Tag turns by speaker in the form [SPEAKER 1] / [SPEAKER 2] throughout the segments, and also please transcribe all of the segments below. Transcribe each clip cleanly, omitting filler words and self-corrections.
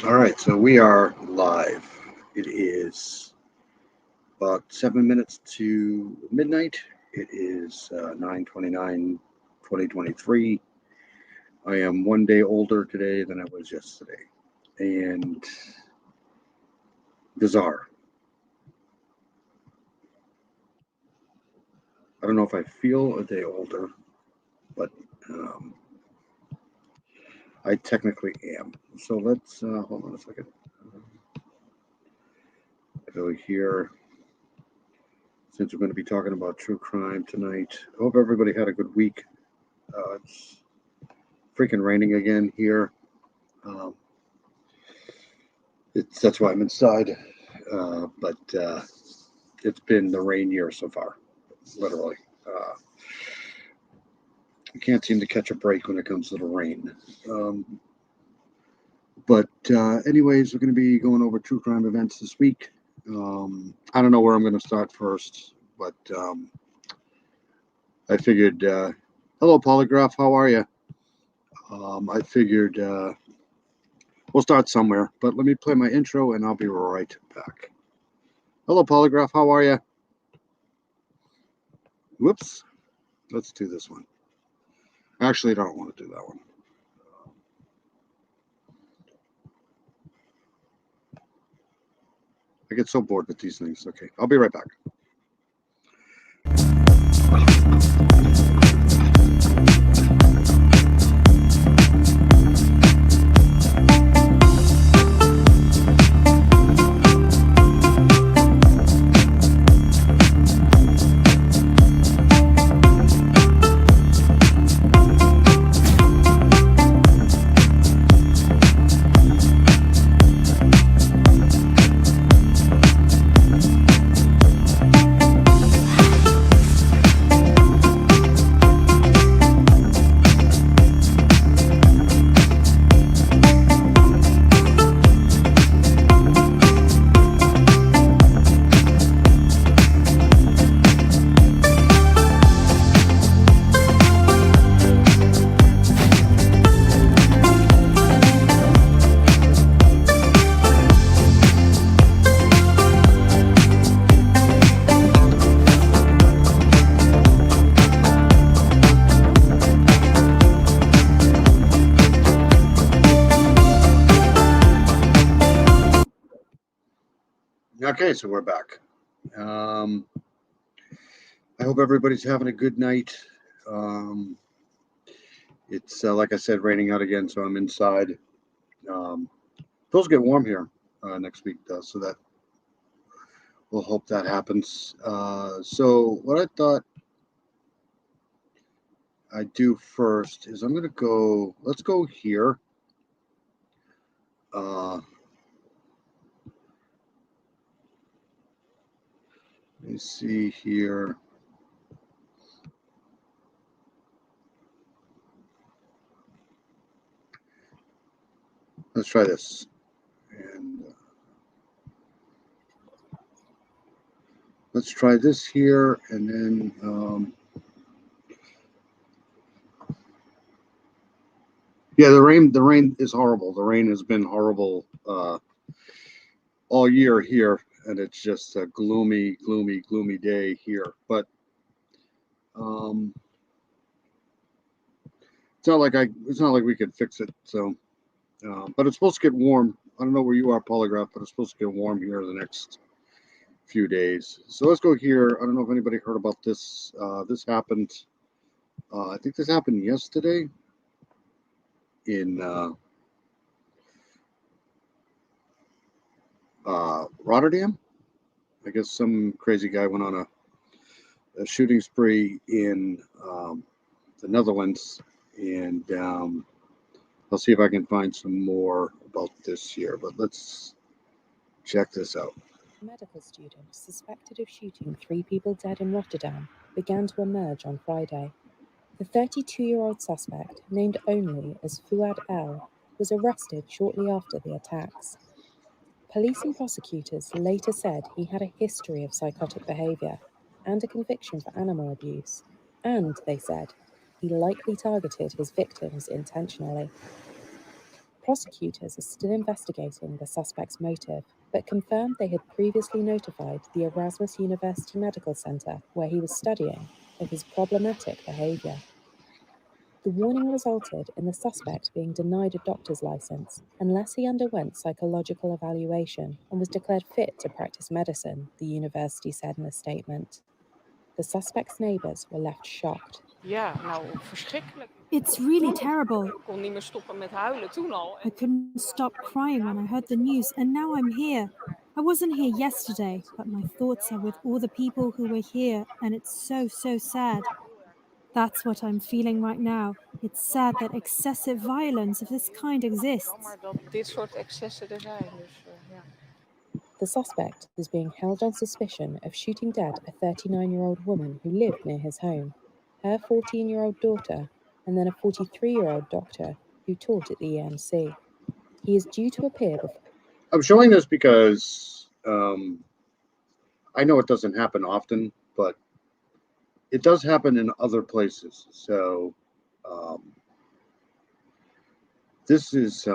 [SPEAKER 1] All right, so we are live. It is about 7 minutes to midnight. It is 9/29, 2023. I am one day older today than I was yesterday. And bizarre. I don't know if I feel a day older, but um, I technically am. So let's hold on a second. I go here since we're going to be talking about true crime tonight. I hope everybody had a good week. It's freaking raining again here. Um, that's why I'm inside. But it's been the rain year so far, literally. I can't seem to catch a break when it comes to the rain. Um, but anyways, we're going to be going over true crime events this week. I don't know where I'm going to start first, but I figured, hello, Polygraph, how are you? I figured we'll start somewhere, but let me play my intro and I'll be right back. Hello, Polygraph, how are you? Whoops. Let's do this one. Actually, I don't want to do that one. I get so bored with these things. Okay, I'll be right back. Okay, so we're back. Um, I hope everybody's having a good night. Um, it's like I said, raining out again, so I'm inside. Um, Supposed to get warm here next week, though, so that we'll hope that happens. So what I thought I'd do first is I'm gonna go. Let's go here. Uh, Let me see here. Let's try this. And let's try this here, and then yeah, the rain is horrible. The rain has been horrible all year here, and it's just a gloomy, gloomy, gloomy day here. But um, it's not like we could fix it. So, but it's supposed to get warm. I don't know where you are, Polygraph, but it's supposed to get warm here the next few days. So let's go here. I don't know if anybody heard about this. This happened. I think this happened yesterday in Rotterdam. I guess some crazy guy went on a shooting spree in the Netherlands, and I'll see if I can find some more about this here. But let's check this out.
[SPEAKER 2] Medical student suspected of shooting 3 people dead in Rotterdam began to emerge on Friday. The 32-year-old suspect, named only as Fuad El, was arrested shortly after the attacks. Police and prosecutors later said he had a history of psychotic behavior and a conviction for animal abuse, and, they said, he likely targeted his victims intentionally. Prosecutors are still investigating the suspect's motive, but confirmed they had previously notified the Erasmus University Medical Center, where he was studying, of his problematic behavior. The warning resulted in the suspect being denied a doctor's license unless he underwent psychological evaluation and was declared fit to practice medicine, the university said in a statement. The suspect's neighbors were left shocked.
[SPEAKER 3] Ja, nou verschrikkelijk.
[SPEAKER 4] It's really terrible.
[SPEAKER 3] Ik kon niet meer stoppen met huilen toen al.
[SPEAKER 4] I couldn't stop crying when I heard the news, and now I'm here. I wasn't here yesterday, but my thoughts are with all the people who were here, and it's so, so sad. That's what I'm feeling right now. It's sad that excessive violence of this kind exists.
[SPEAKER 3] Jammer dat dit soort excessen er zijn. Dus, ja.
[SPEAKER 2] The suspect is being held on suspicion of shooting dead a 39-year-old woman who lived near his home, her 14-year-old daughter, and then a 43-year-old doctor who taught at the EMC. He is due to appear before...
[SPEAKER 1] I'm showing this because I know it doesn't happen often, but it does happen in other places. So this is,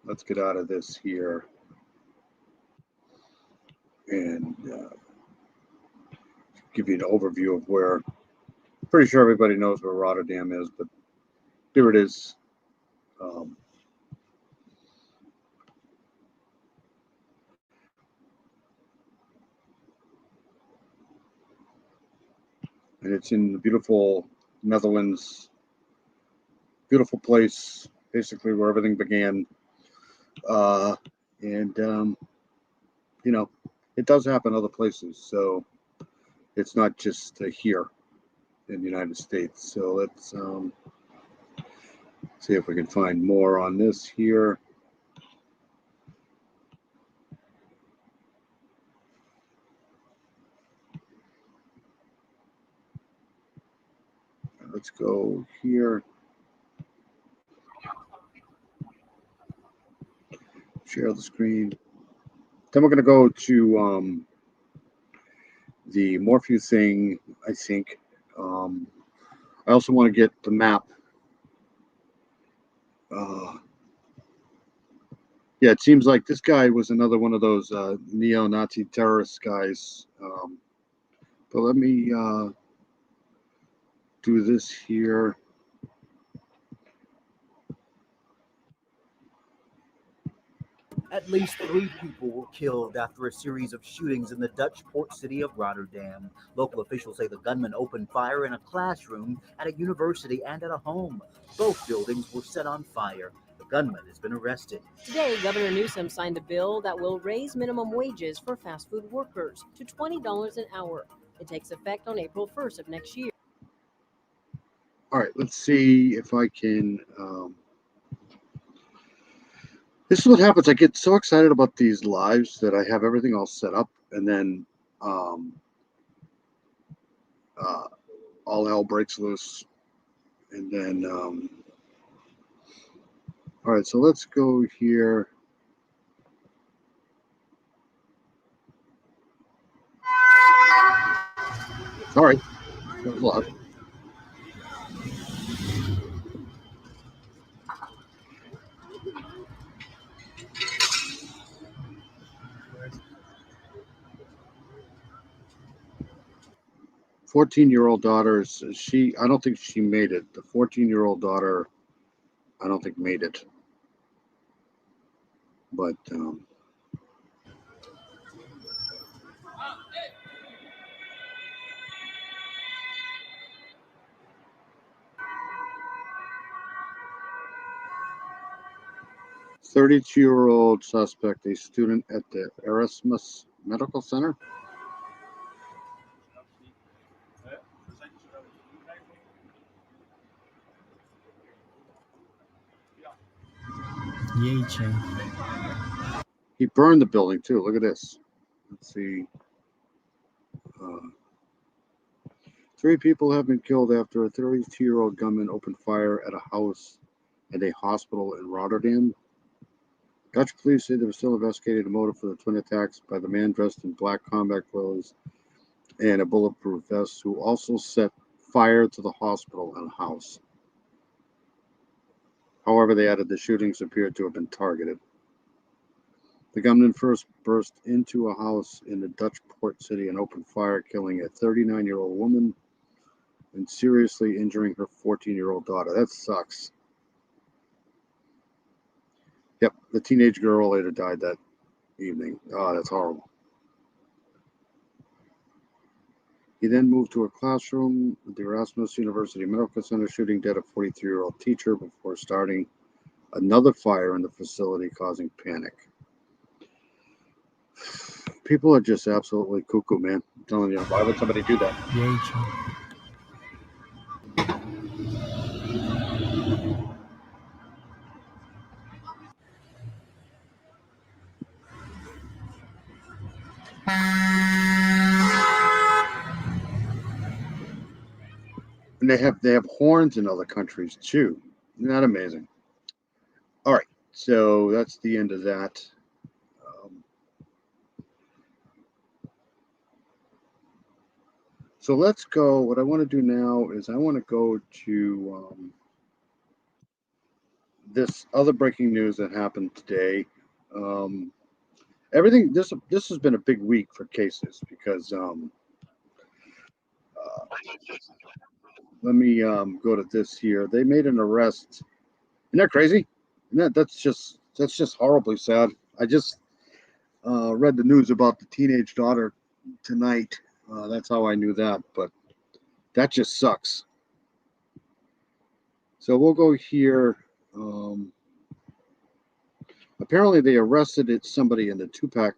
[SPEAKER 1] let's get out of this here. And give you an overview of where, pretty sure everybody knows where Rotterdam is, but here it is. And it's in the beautiful Netherlands, beautiful place, basically where everything began. You know, it does happen other places, so it's not just here in the United States. So let's see if we can find more on this here. Let's go here. Share the screen. Then we're going to go to the Morphew thing, I think. I also want to get the map. Yeah, it seems like this guy was another one of those neo-Nazi terrorist guys. But let me do this here.
[SPEAKER 5] At least 3 people were killed after a series of shootings in the Dutch port city of Rotterdam. Local officials say the gunman opened fire in a classroom, at a university, and at a home. Both buildings were set on fire. The gunman has been arrested.
[SPEAKER 6] Today, Governor Newsom signed a bill that will raise minimum wages for fast food workers to $20 an hour. It takes effect on April 1st of next year.
[SPEAKER 1] All right, let's see if I can... This is what happens. I get so excited about these lives that I have everything all set up, and then all hell breaks loose. And then, all right, so let's go here. All right, that was a lot. Fourteen-year-old daughter, I don't think she made it. The 14-year-old daughter, I don't think made it. But 32-year-old suspect, a student at the Erasmus Medical Center. He burned the building too. Look at this. Let's see. 3 people have been killed after a 32-year-old gunman opened fire at a house and a hospital in Rotterdam. Dutch police say they were still investigating the motive for the twin attacks by the man dressed in black combat clothes and a bulletproof vest, who also set fire to the hospital and house. However, they added the shootings appeared to have been targeted. The gunman first burst into a house in the Dutch port city and opened fire, killing a 39-year-old woman and seriously injuring her 14-year-old daughter. That sucks. Yep, the teenage girl later died that evening. Oh, that's horrible. He then moved to a classroom at the Erasmus University Medical Center, shooting dead a 43-year-old teacher before starting another fire in the facility, causing panic. People are just absolutely cuckoo, man. I'm telling you, why would somebody do that?
[SPEAKER 5] Yay, Trump.
[SPEAKER 1] And they have horns in other countries too. Isn't that amazing? All right, so that's the end of that. So let's go. What I want to do now is I want to go to this other breaking news that happened today. Everything. This has been a big week for cases because let me go to this here. They made an arrest. Isn't that crazy? That's just horribly sad. I just read the news about the teenage daughter tonight. That's how I knew that, but that just sucks. So we'll go here. Apparently, they arrested somebody in the Tupac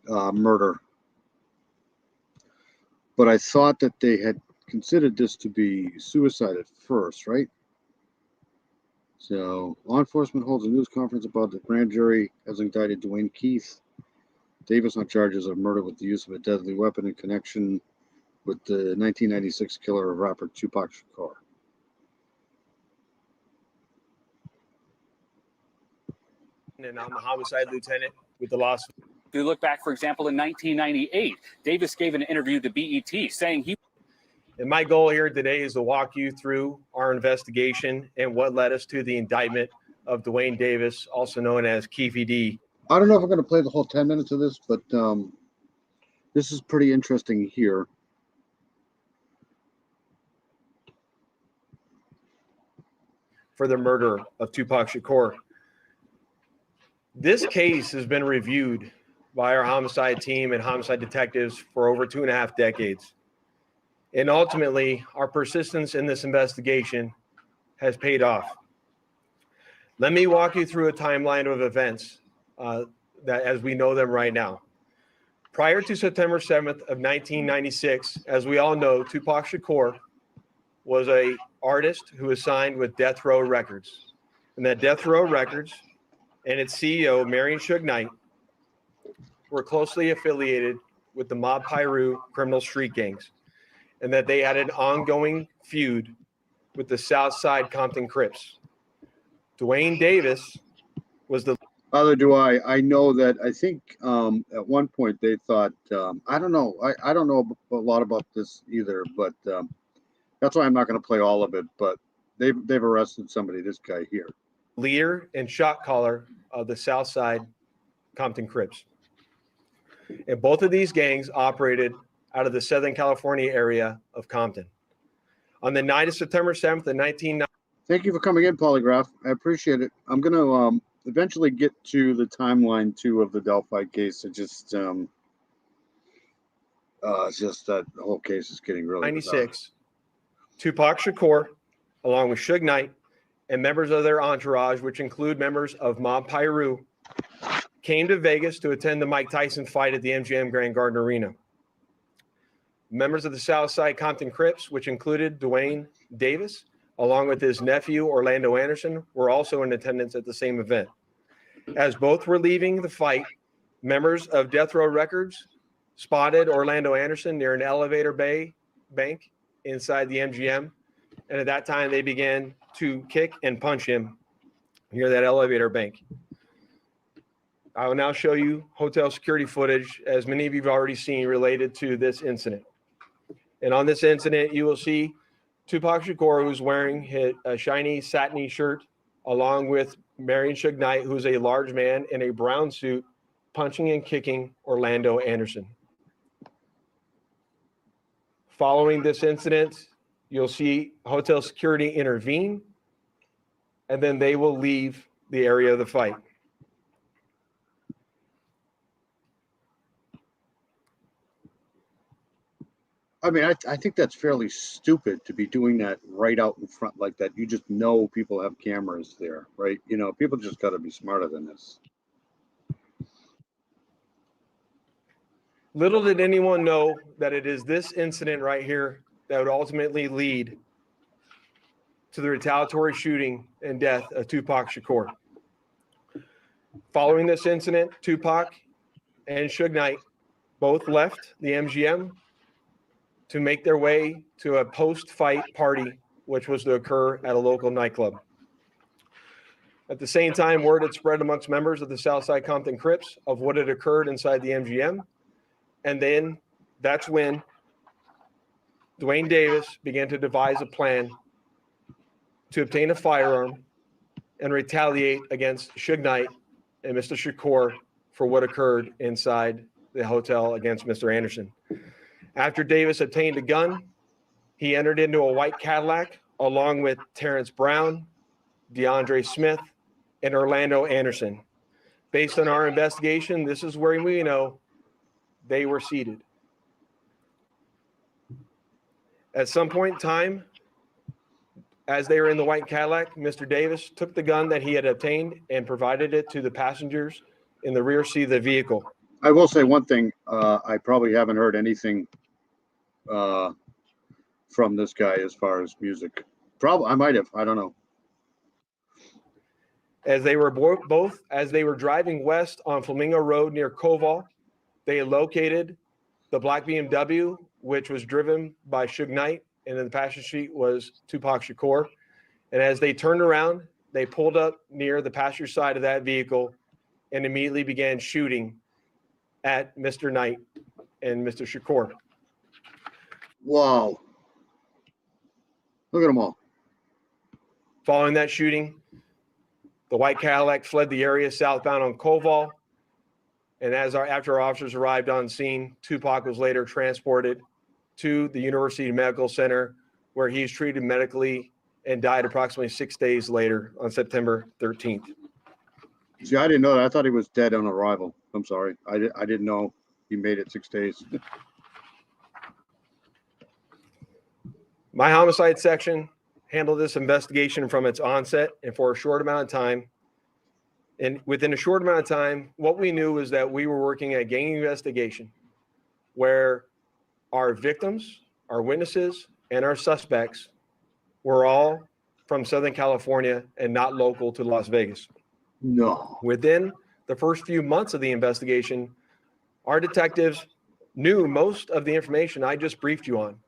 [SPEAKER 1] murder, but I thought that they had considered this to be suicide at first, right? So, law enforcement holds a news conference about the grand jury has indicted Dwayne Keith Davis on charges of murder with the use of a deadly weapon in connection with the 1996 killer of rapper Tupac Shakur.
[SPEAKER 7] And I'm a homicide lieutenant with the Las.
[SPEAKER 8] If you look back, for example, in 1998, Davis gave an interview to BET saying he.
[SPEAKER 7] And my goal here today is to walk you through our investigation and what led us to the indictment of Dwayne Davis, also known as Keefy D.
[SPEAKER 1] I don't know if I'm going to play the whole 10 minutes of this, but this is pretty interesting here.
[SPEAKER 7] For the murder of Tupac Shakur. This case has been reviewed by our homicide team and homicide detectives for over 2.5 decades. And ultimately, our persistence in this investigation has paid off. Let me walk you through a timeline of events that as we know them right now. Prior to September 7th of 1996, as we all know, Tupac Shakur was an artist who was signed with Death Row Records. And that Death Row Records and its CEO, Marion Suge Knight, were closely affiliated with the Mob Piru criminal street gangs, and that they had an ongoing feud with the Southside Compton Crips. Dwayne Davis was the...
[SPEAKER 1] Either do I. I know that I think at one point they thought, I don't know. I don't know a lot about this either, but that's why I'm not going to play all of it. But they've arrested somebody, this guy here.
[SPEAKER 7] Leader and shot caller of the Southside Compton Crips. And both of these gangs operated out of the Southern California area of Compton. On the night of September 7th of 1990.
[SPEAKER 1] Thank you for coming in, Polygraph. I appreciate it. I'm going to eventually get to the timeline too of the Delphi case. It just it's just that the whole case is getting really
[SPEAKER 7] 96. Tupac Shakur, along with Suge Knight and members of their entourage, which include members of Mob Piru, came to Vegas to attend the Mike Tyson fight at the MGM Grand Garden Arena. Members of the Southside Compton Crips, which included Dwayne Davis, along with his nephew Orlando Anderson, were also in attendance at the same event. As both were leaving the fight, members of Death Row Records spotted Orlando Anderson near an elevator bank inside the MGM. And at that time, they began to kick and punch him near that elevator bank. I will now show you hotel security footage, as many of you have already seen, related to this incident. And on this incident, you will see Tupac Shakur, who's wearing a shiny satiny shirt, along with Marion Suge Knight, who's a large man in a brown suit, punching and kicking Orlando Anderson. Following this incident, you'll see hotel security intervene, and then they will leave the area of the fight.
[SPEAKER 1] I mean, I think that's fairly stupid to be doing that right out in front like that. You just know people have cameras there, right? You know, people just got to be smarter than this.
[SPEAKER 7] Little did anyone know that it is this incident right here that would ultimately lead to the retaliatory shooting and death of Tupac Shakur. Following this incident, Tupac and Suge Knight both left the MGM to make their way to a post-fight party, which was to occur at a local nightclub. At the same time, word had spread amongst members of the Southside Compton Crips of what had occurred inside the MGM. And then that's when Dwayne Davis began to devise a plan to obtain a firearm and retaliate against Suge Knight and Mr. Shakur for what occurred inside the hotel against Mr. Anderson. After Davis obtained a gun, he entered into a white Cadillac along with Terrence Brown, DeAndre Smith, and Orlando Anderson. Based on our investigation, this is where we know they were seated. At some point in time, as they were in the white Cadillac, Mr. Davis took the gun that he had obtained and provided it to the passengers in the rear seat of the vehicle.
[SPEAKER 1] I will say one thing. I probably haven't heard anything from this guy as far as music. Probably I might have. I don't know.
[SPEAKER 7] As they were both as they were driving west on Flamingo Road near Koval, they located the black BMW, which was driven by Suge Knight, and in the passenger seat was Tupac Shakur. And as they turned around, they pulled up near the passenger side of that vehicle and immediately began shooting at Mr. Knight and Mr. Shakur.
[SPEAKER 1] Wow. Look at them all.
[SPEAKER 7] Following that shooting, the white Cadillac fled the area southbound on Koval. And after our officers arrived on scene, Tupac was later transported to the University Medical Center, where he was treated medically and died approximately 6 days later on September 13th.
[SPEAKER 1] See, I didn't know that. I thought he was dead on arrival. I'm sorry. I didn't know he made it 6 days.
[SPEAKER 7] My homicide section handled this investigation from its onset and for a short amount of time. And within a short amount of time, what we knew was that we were working a gang investigation where our victims, our witnesses, and our suspects were all from Southern California and not local to Las Vegas.
[SPEAKER 1] No.
[SPEAKER 7] Within the first few months of the investigation, our detectives knew most of the information I just briefed you on.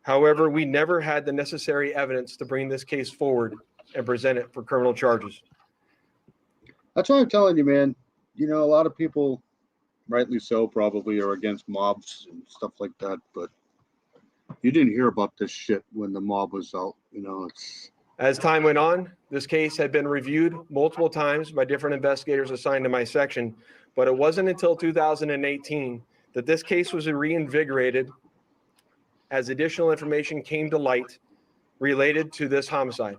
[SPEAKER 7] However, we never had the necessary evidence to bring this case forward and present it for criminal charges.
[SPEAKER 1] That's what I'm telling you, man. You know, a lot of people, rightly so, probably are against mobs and stuff like that, but you didn't hear about this shit when the mob was out. You know, it's...
[SPEAKER 7] As time went on, this case had been reviewed multiple times by different investigators assigned to my section, but it wasn't until 2018 that this case was reinvigorated as additional information came to light related to this homicide.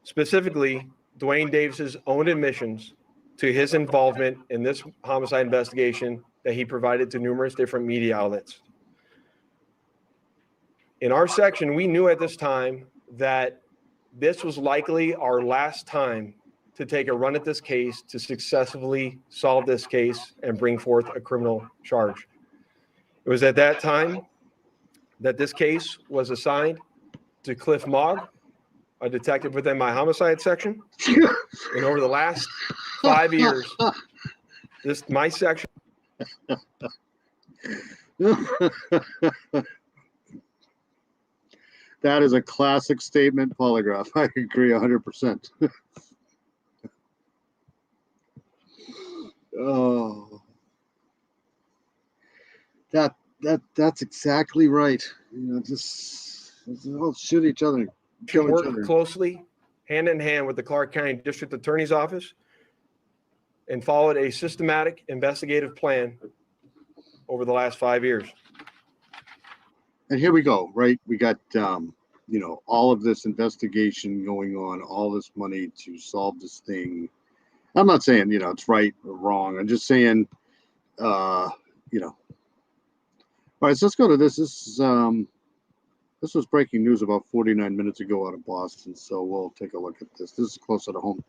[SPEAKER 7] Specifically, Dwayne Davis's own admissions to his involvement in this homicide investigation that he provided to numerous different media outlets. In our section, we knew at this time that this was likely our last time to take a run at this case to successfully solve this case and bring forth a criminal charge. It was at that time that this case was assigned to Cliff Mogg, a detective within my homicide section. And over the last 5 years, my section.
[SPEAKER 1] That is a classic statement polygraph. I agree 100%. Oh, that's exactly right. You know, just They'll shoot each other, kill each
[SPEAKER 7] Work
[SPEAKER 1] other.
[SPEAKER 7] closely, hand in hand with the Clark County District Attorney's Office and followed a systematic investigative plan over the last 5 years.
[SPEAKER 1] And here we go, right? We got, all of this investigation going on, all this money to solve this thing. I'm not saying, it's right or wrong. I'm just saying, All right, so let's go to this. This was breaking news about 49 minutes ago out of Boston, so we'll take a look at this. This is closer to home.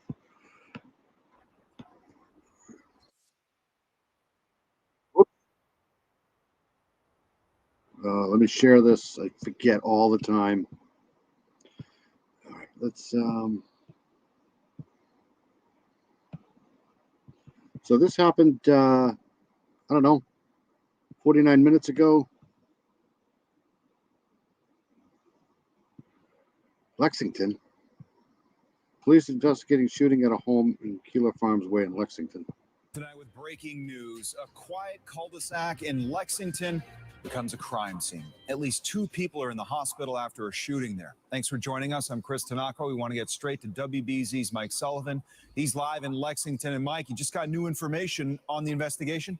[SPEAKER 1] Let me share this. I forget all the time. All right, let's. So this happened, I don't know, 49 minutes ago. Lexington. Police investigating shooting at a home in Keeler Farms Way in Lexington.
[SPEAKER 9] Tonight with breaking news, a quiet cul-de-sac in Lexington becomes a crime scene. At least 2 people are in the hospital after a shooting there. Thanks for joining us. I'm Chris Tanaka. We want to get straight to WBZ's Mike Sullivan. He's live in Lexington. And Mike, you just got new information on the investigation?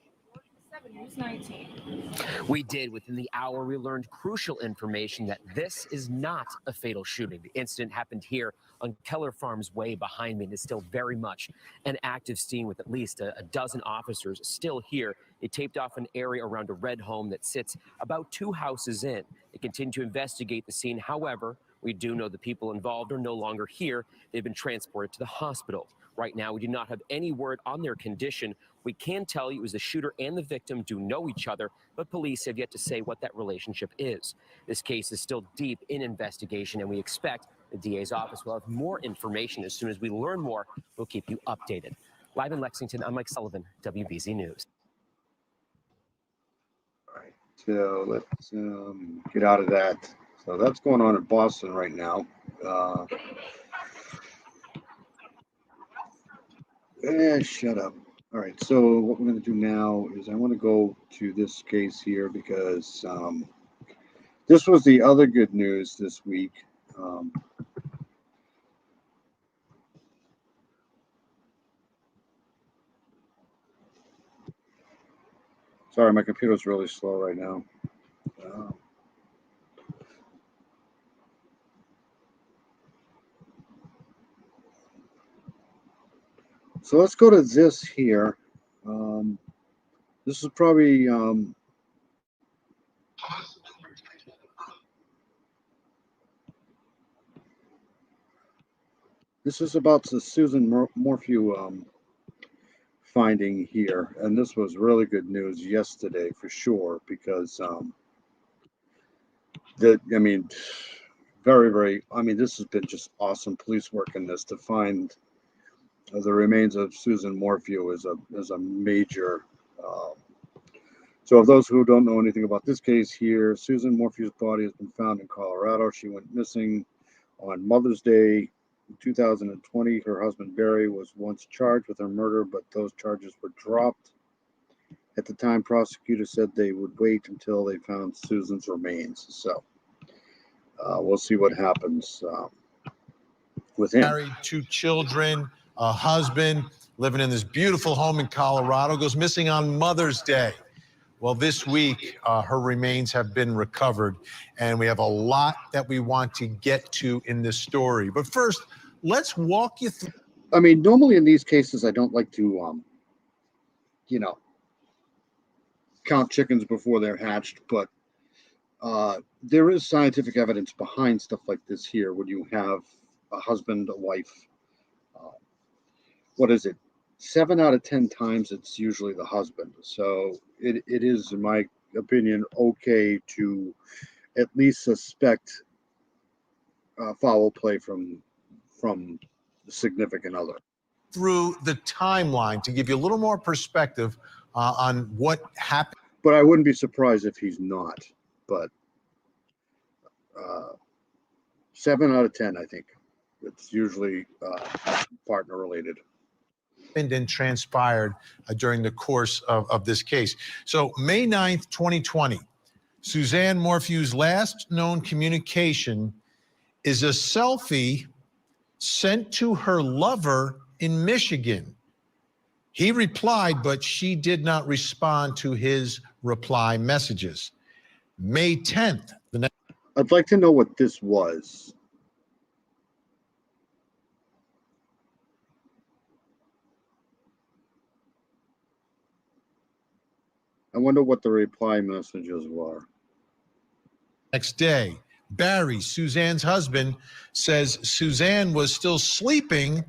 [SPEAKER 10] News 19.
[SPEAKER 11] We did. Within the hour, we learned crucial information that this is not a fatal shooting. The incident happened here on Keller Farms Way behind me and is still very much an active scene with at least a dozen officers still here. They taped off an area around a red home that sits about 2 houses in. They continue to investigate the scene. However, we do know the people involved are no longer here. They've been transported to the hospital. Right now, we do not have any word on their condition. We can tell you is the shooter and the victim do know each other, but police have yet to say what that relationship is. This case is still deep in investigation, and we expect the DA's office will have more information. As soon as we learn more, we'll keep you updated. Live in Lexington, I'm Mike Sullivan, WBZ News.
[SPEAKER 1] All right, so let's get out of that. So that's going on in Boston right now. Shut up. All right, so what we're going to do now is I want to go to this case here because this was the other good news this week. Sorry, my computer's really slow right now. So let's go to this here. This is probably this is about the Susan Morphew finding here, and this was really good news yesterday for sure because this has been just awesome police work in this to find the remains of Susan Morphew is a major. So of those who don't know anything about this case here, Susan Morphew's body has been found in Colorado. She went missing on Mother's Day 2020. Her husband Barry was once charged with her murder, but those charges were dropped. At the time, prosecutors said they would wait until they found Susan's remains. So we'll see what happens with him.
[SPEAKER 12] Married, 2 children, a husband, living in this beautiful home in Colorado, goes missing on Mother's Day. Well, this week, her remains have been recovered, and we have a lot that we want to get to in this story. But first, let's walk you through.
[SPEAKER 1] I mean, normally in these cases, I don't like to, count chickens before they're hatched, but there is scientific evidence behind stuff like this here when you have a husband, a wife. What is it? 7 out of 10 times it's usually the husband. So it is, in my opinion, okay to at least suspect foul play from the significant other.
[SPEAKER 12] Through the timeline to give you a little more perspective on what happened.
[SPEAKER 1] But I wouldn't be surprised if he's not. But 7 out of 10, I think. It's usually partner related.
[SPEAKER 12] And transpired during the course of this case. So May 9th, 2020, Suzanne Morphew's last known communication is a selfie sent to her lover in Michigan. He replied, but she did not respond to his reply messages. May 10th, the next.
[SPEAKER 1] I'd like to know what this was. I wonder what the reply messages were.
[SPEAKER 12] Next day, Barry, Suzanne's husband, says Suzanne was still sleeping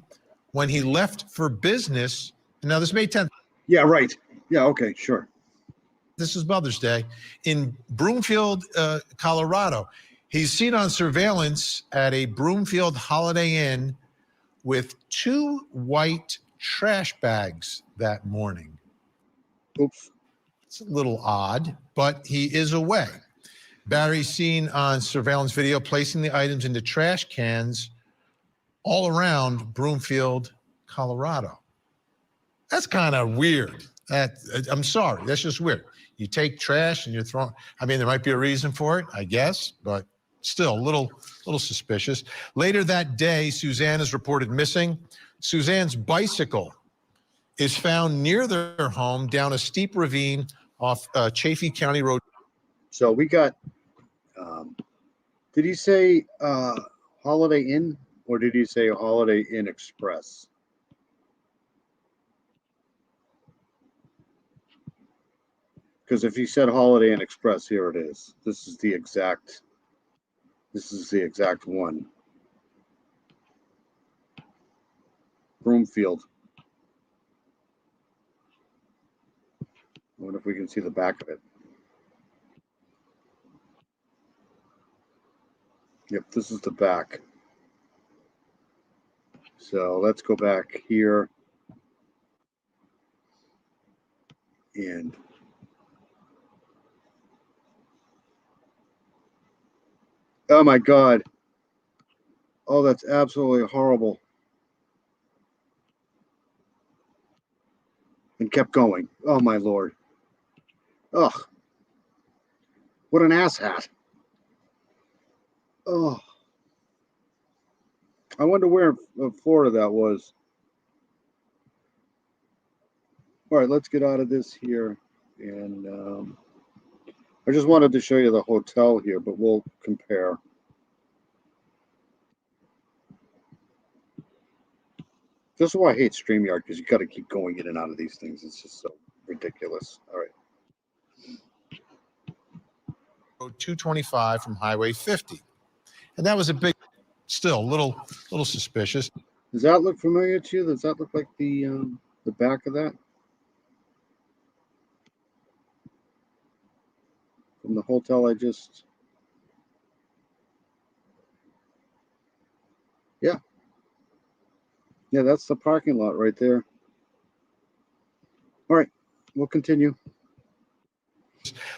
[SPEAKER 12] when he left for business. Now, this May 10th.
[SPEAKER 1] Yeah, right. Yeah, okay, sure.
[SPEAKER 12] This is Mother's Day in Broomfield, Colorado. He's seen on surveillance at a Broomfield Holiday Inn with 2 white trash bags that morning.
[SPEAKER 1] Oops.
[SPEAKER 12] It's a little odd, but he is away. Barry's seen on surveillance video placing the items into trash cans all around Broomfield, Colorado. That's kind of weird. I'm sorry, that's just weird. You take trash and you're throwing, I mean, there might be a reason for it, I guess, but still a little suspicious. Later that day, Suzanne is reported missing. Suzanne's bicycle is found near their home down a steep ravine off Chaffee County Road.
[SPEAKER 1] So we got, did he say Holiday Inn or did he say Holiday Inn Express? Because if he said Holiday Inn Express, here it is. This is the exact one. Broomfield. I wonder if we can see the back of it. Yep, this is the back. So let's go back here. And oh my God. Oh, that's absolutely horrible. And kept going. Oh my Lord. Ugh. What an asshat. Oh. I wonder where in Florida that was. All right, let's get out of this here. And I just wanted to show you the hotel here, but we'll compare. This is why I hate StreamYard, because you got to keep going in and out of these things. It's just so ridiculous. All right.
[SPEAKER 12] Road 225 from Highway 50. And that was a big, still a little suspicious.
[SPEAKER 1] Does that look familiar to you? Does that look like the back of that? From the hotel I just... Yeah. Yeah, that's the parking lot right there. All right, we'll continue.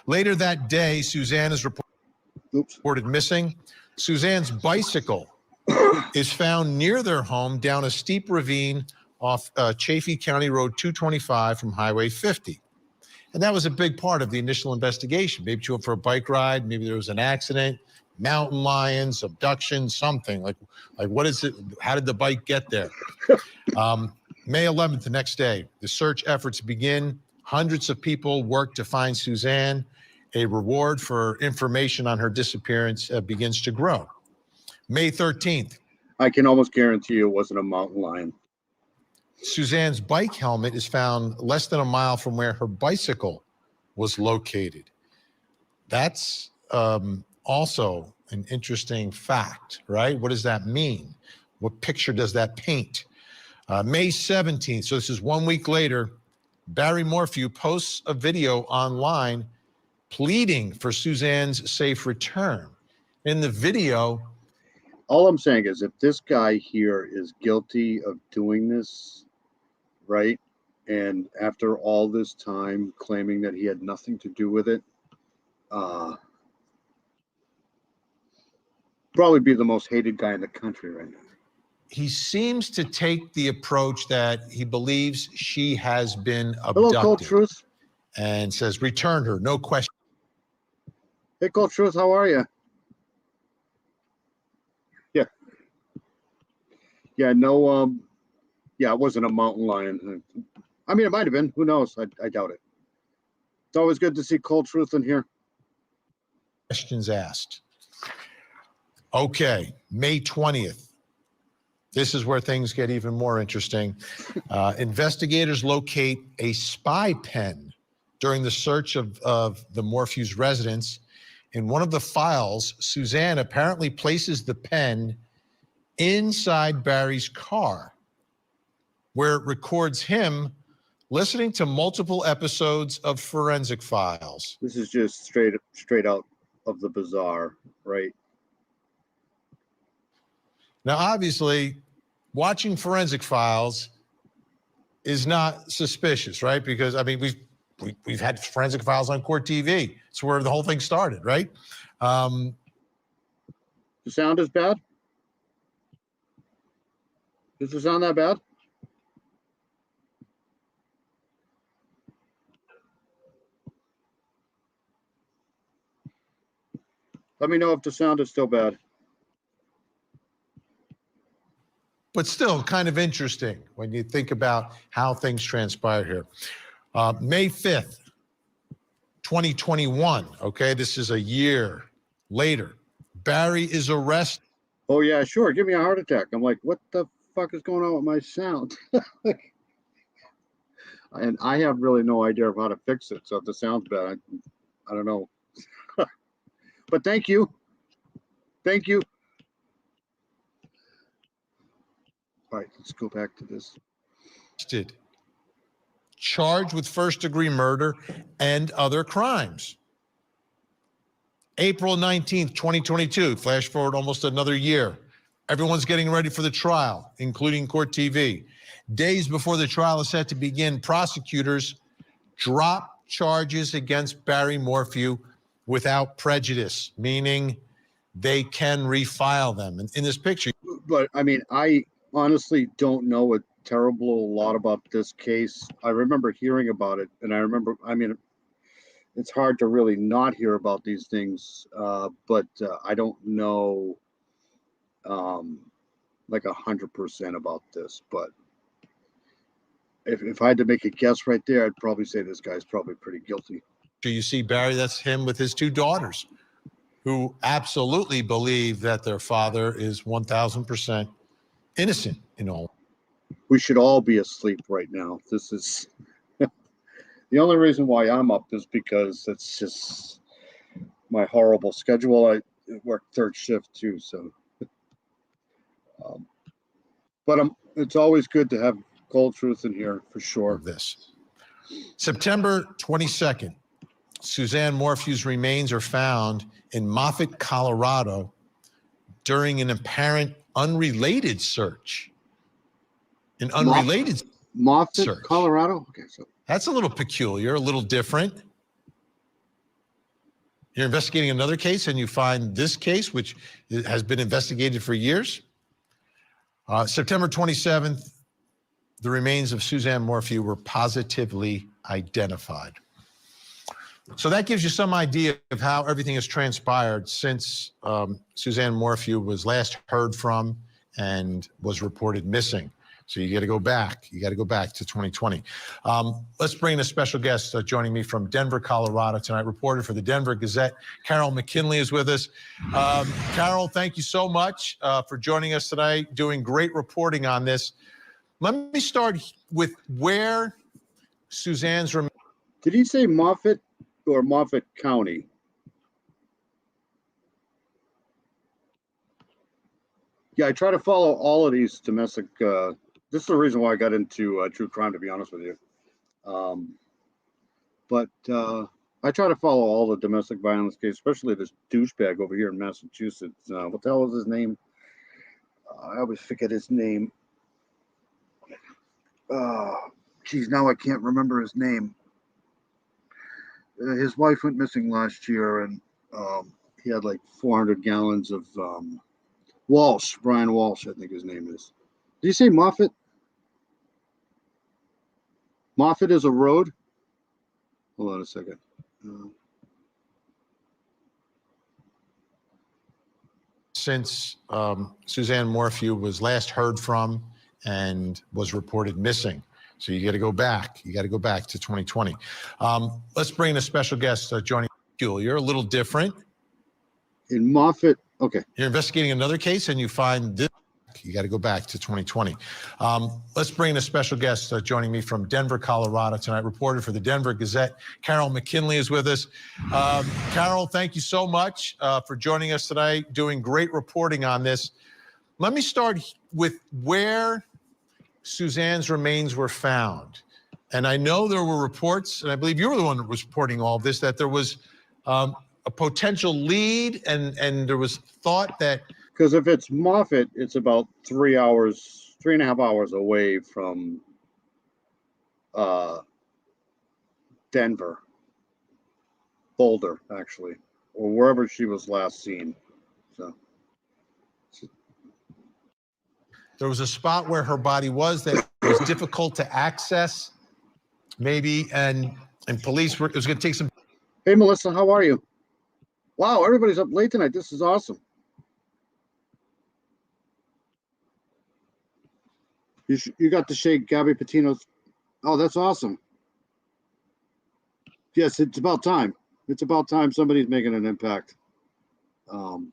[SPEAKER 12] Later that day, Suzanne is reported missing. Suzanne's bicycle is found near their home down a steep ravine off Chaffee County Road 225 from Highway 50. And that was a big part of the initial investigation. Maybe she went for a bike ride, maybe there was an accident, mountain lions, abduction, something. Like what is it? How did the bike get there? May 11th, the next day, the search efforts begin. Hundreds of people work to find Suzanne. A reward for information on her disappearance begins to grow. May 13th.
[SPEAKER 1] I can almost guarantee you it wasn't a mountain lion.
[SPEAKER 12] Suzanne's bike helmet is found less than a mile from where her bicycle was located. That's also an interesting fact, right? What does that mean? What picture does that paint? May 17th, so this is 1 week later, Barry Morphew posts a video online pleading for Suzanne's safe return. In the video,
[SPEAKER 1] all I'm saying is if this guy here is guilty of doing this, right, and after all this time claiming that he had nothing to do with it, probably be the most hated guy in the country right now.
[SPEAKER 12] He seems to take the approach that he believes she has been abducted.
[SPEAKER 1] Hello, Cold Truth.
[SPEAKER 12] And says, return her, no question.
[SPEAKER 1] Hey, Cold Truth, how are you? Yeah. Yeah, no, yeah, it wasn't a mountain lion. I mean, it might have been. Who knows? I doubt it. It's always good to see Cold Truth in here.
[SPEAKER 12] Questions asked. Okay, May 20th. This is where things get even more interesting. Investigators locate a spy pen during the search of the Morphew's residence. In one of the files, Suzanne apparently places the pen inside Barry's car, where it records him listening to multiple episodes of Forensic Files.
[SPEAKER 1] This is just straight out of the Bizarre, right?
[SPEAKER 12] Now, obviously, watching Forensic Files is not suspicious, right? Because I mean, we've had Forensic Files on Court TV. It's where the whole thing started, right?
[SPEAKER 1] The sound is bad. Does the sound that bad? Let me know if the sound is still bad.
[SPEAKER 12] But still kind of interesting when you think about how things transpired here. May 5th, 2021, okay? This is a year later. Barry is arrested.
[SPEAKER 1] Oh, yeah, sure. Give me a heart attack. I'm like, what the fuck is going on with my sound? And I have really no idea of how to fix it. So if the sound's bad, I don't know. But thank you. Thank you. All right, let's go back to this.
[SPEAKER 12] Charged with first-degree murder and other crimes. April 19th, 2022, flash forward almost another year. Everyone's getting ready for the trial, including Court TV. Days before the trial is set to begin, prosecutors drop charges against Barry Morphew without prejudice, meaning they can refile them. And in this picture.
[SPEAKER 1] But I mean, I honestly don't know a terrible lot about this case. I remember hearing about it, and I mean, it's hard to really not hear about these things, but I don't know like 100% about this. But if I had to make a guess right there, I'd probably say this guy's probably pretty guilty.
[SPEAKER 12] You see Barry, that's him with his two daughters, who absolutely believe that their father is 1000% innocent in all.
[SPEAKER 1] We should all be asleep right now. This is the only reason why I'm up is because it's just my horrible schedule. I work third shift too, so. But it's always good to have Cold Truth in here for sure.
[SPEAKER 12] This September 22nd, Suzanne Morphew's remains are found in Moffett, Colorado, during an apparent unrelated search. An unrelated
[SPEAKER 1] Moffett,
[SPEAKER 12] search.
[SPEAKER 1] Colorado. Okay, so
[SPEAKER 12] that's a little peculiar, a little different. You're investigating another case, and you find this case, which has been investigated for years. September 27th, the remains of Suzanne Morphew were positively identified. So that gives you some idea of how everything has transpired since Suzanne Morphew was last heard from and was reported missing. So you got to go back. You got to go back to 2020. Let's bring in a special guest joining me from Denver, Colorado tonight. Reporter for the Denver Gazette, Carol McKinley is with us. Carol, thank you so much for joining us tonight, doing great reporting on this. Let me start with where Suzanne's.
[SPEAKER 1] Did he say Moffett or Moffett County? Yeah, I try to follow all of these domestic. This is the reason why I got into true crime, to be honest with you. But I try to follow all the domestic violence cases, especially this douchebag over here in Massachusetts. What the hell is his name? I always forget his name. Geez, now I can't remember his name. His wife went missing last year, and he had like 400 gallons of Walsh, Brian Walsh, I think his name is. Did you say Moffett? Moffett is a road? Hold on a second.
[SPEAKER 12] since Suzanne Morphew was last heard from and was reported missing. So you got to go back. You got to go back to 2020. Let's bring in a special guest joining you. You're a little different.
[SPEAKER 1] In Moffett, okay.
[SPEAKER 12] You're investigating another case and you find this. You got to go back to 2020. Let's bring in a special guest joining me from Denver, Colorado tonight. Reporter for the Denver Gazette, Carol McKinley is with us. Carol, thank you so much for joining us tonight, doing great reporting on this. Let me start with where Suzanne's remains were found. And I know there were reports, and I believe you were the one that was reporting all of this, that there was a potential lead and there was thought that...
[SPEAKER 1] Because if it's Moffett, it's about 3.5 hours away from Denver, Boulder, actually, or wherever she was last seen. So
[SPEAKER 12] there was a spot where her body was that was difficult to access, maybe, and police were, it was going to take some...
[SPEAKER 1] Hey, Melissa, how are you? Wow, everybody's up late tonight. This is awesome. You got to shake Gabby Patino's. Oh, that's awesome. Yes, it's about time. It's about time somebody's making an impact.
[SPEAKER 12] Some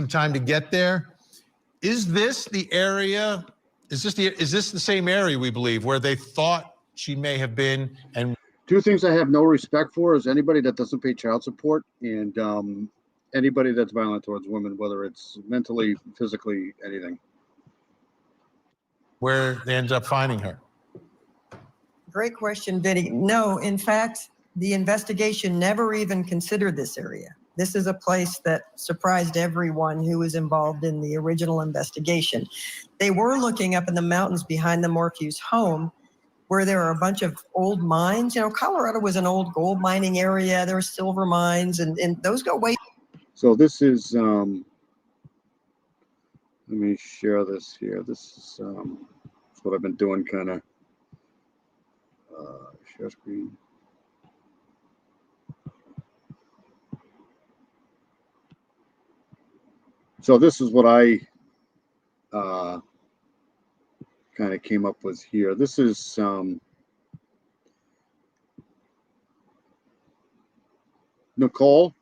[SPEAKER 12] time to get there. Is this the area? Is this the same area we believe where they thought she may have been? And
[SPEAKER 1] two things I have no respect for is anybody that doesn't pay child support and anybody that's violent towards women, whether it's mentally, physically, anything.
[SPEAKER 12] Where they ended up finding her?
[SPEAKER 13] Great question, Vinny. No, in fact, the investigation never even considered this area. This is a place that surprised everyone who was involved in the original investigation. They were looking up in the mountains behind the Morphew's home, where there are a bunch of old mines. You know, Colorado was an old gold mining area. There were silver mines, and those go way.
[SPEAKER 1] So this is, let me share this here. This is what I've been doing, kind of. Share screen. So this is what I kind of came up with here. This is Nicole.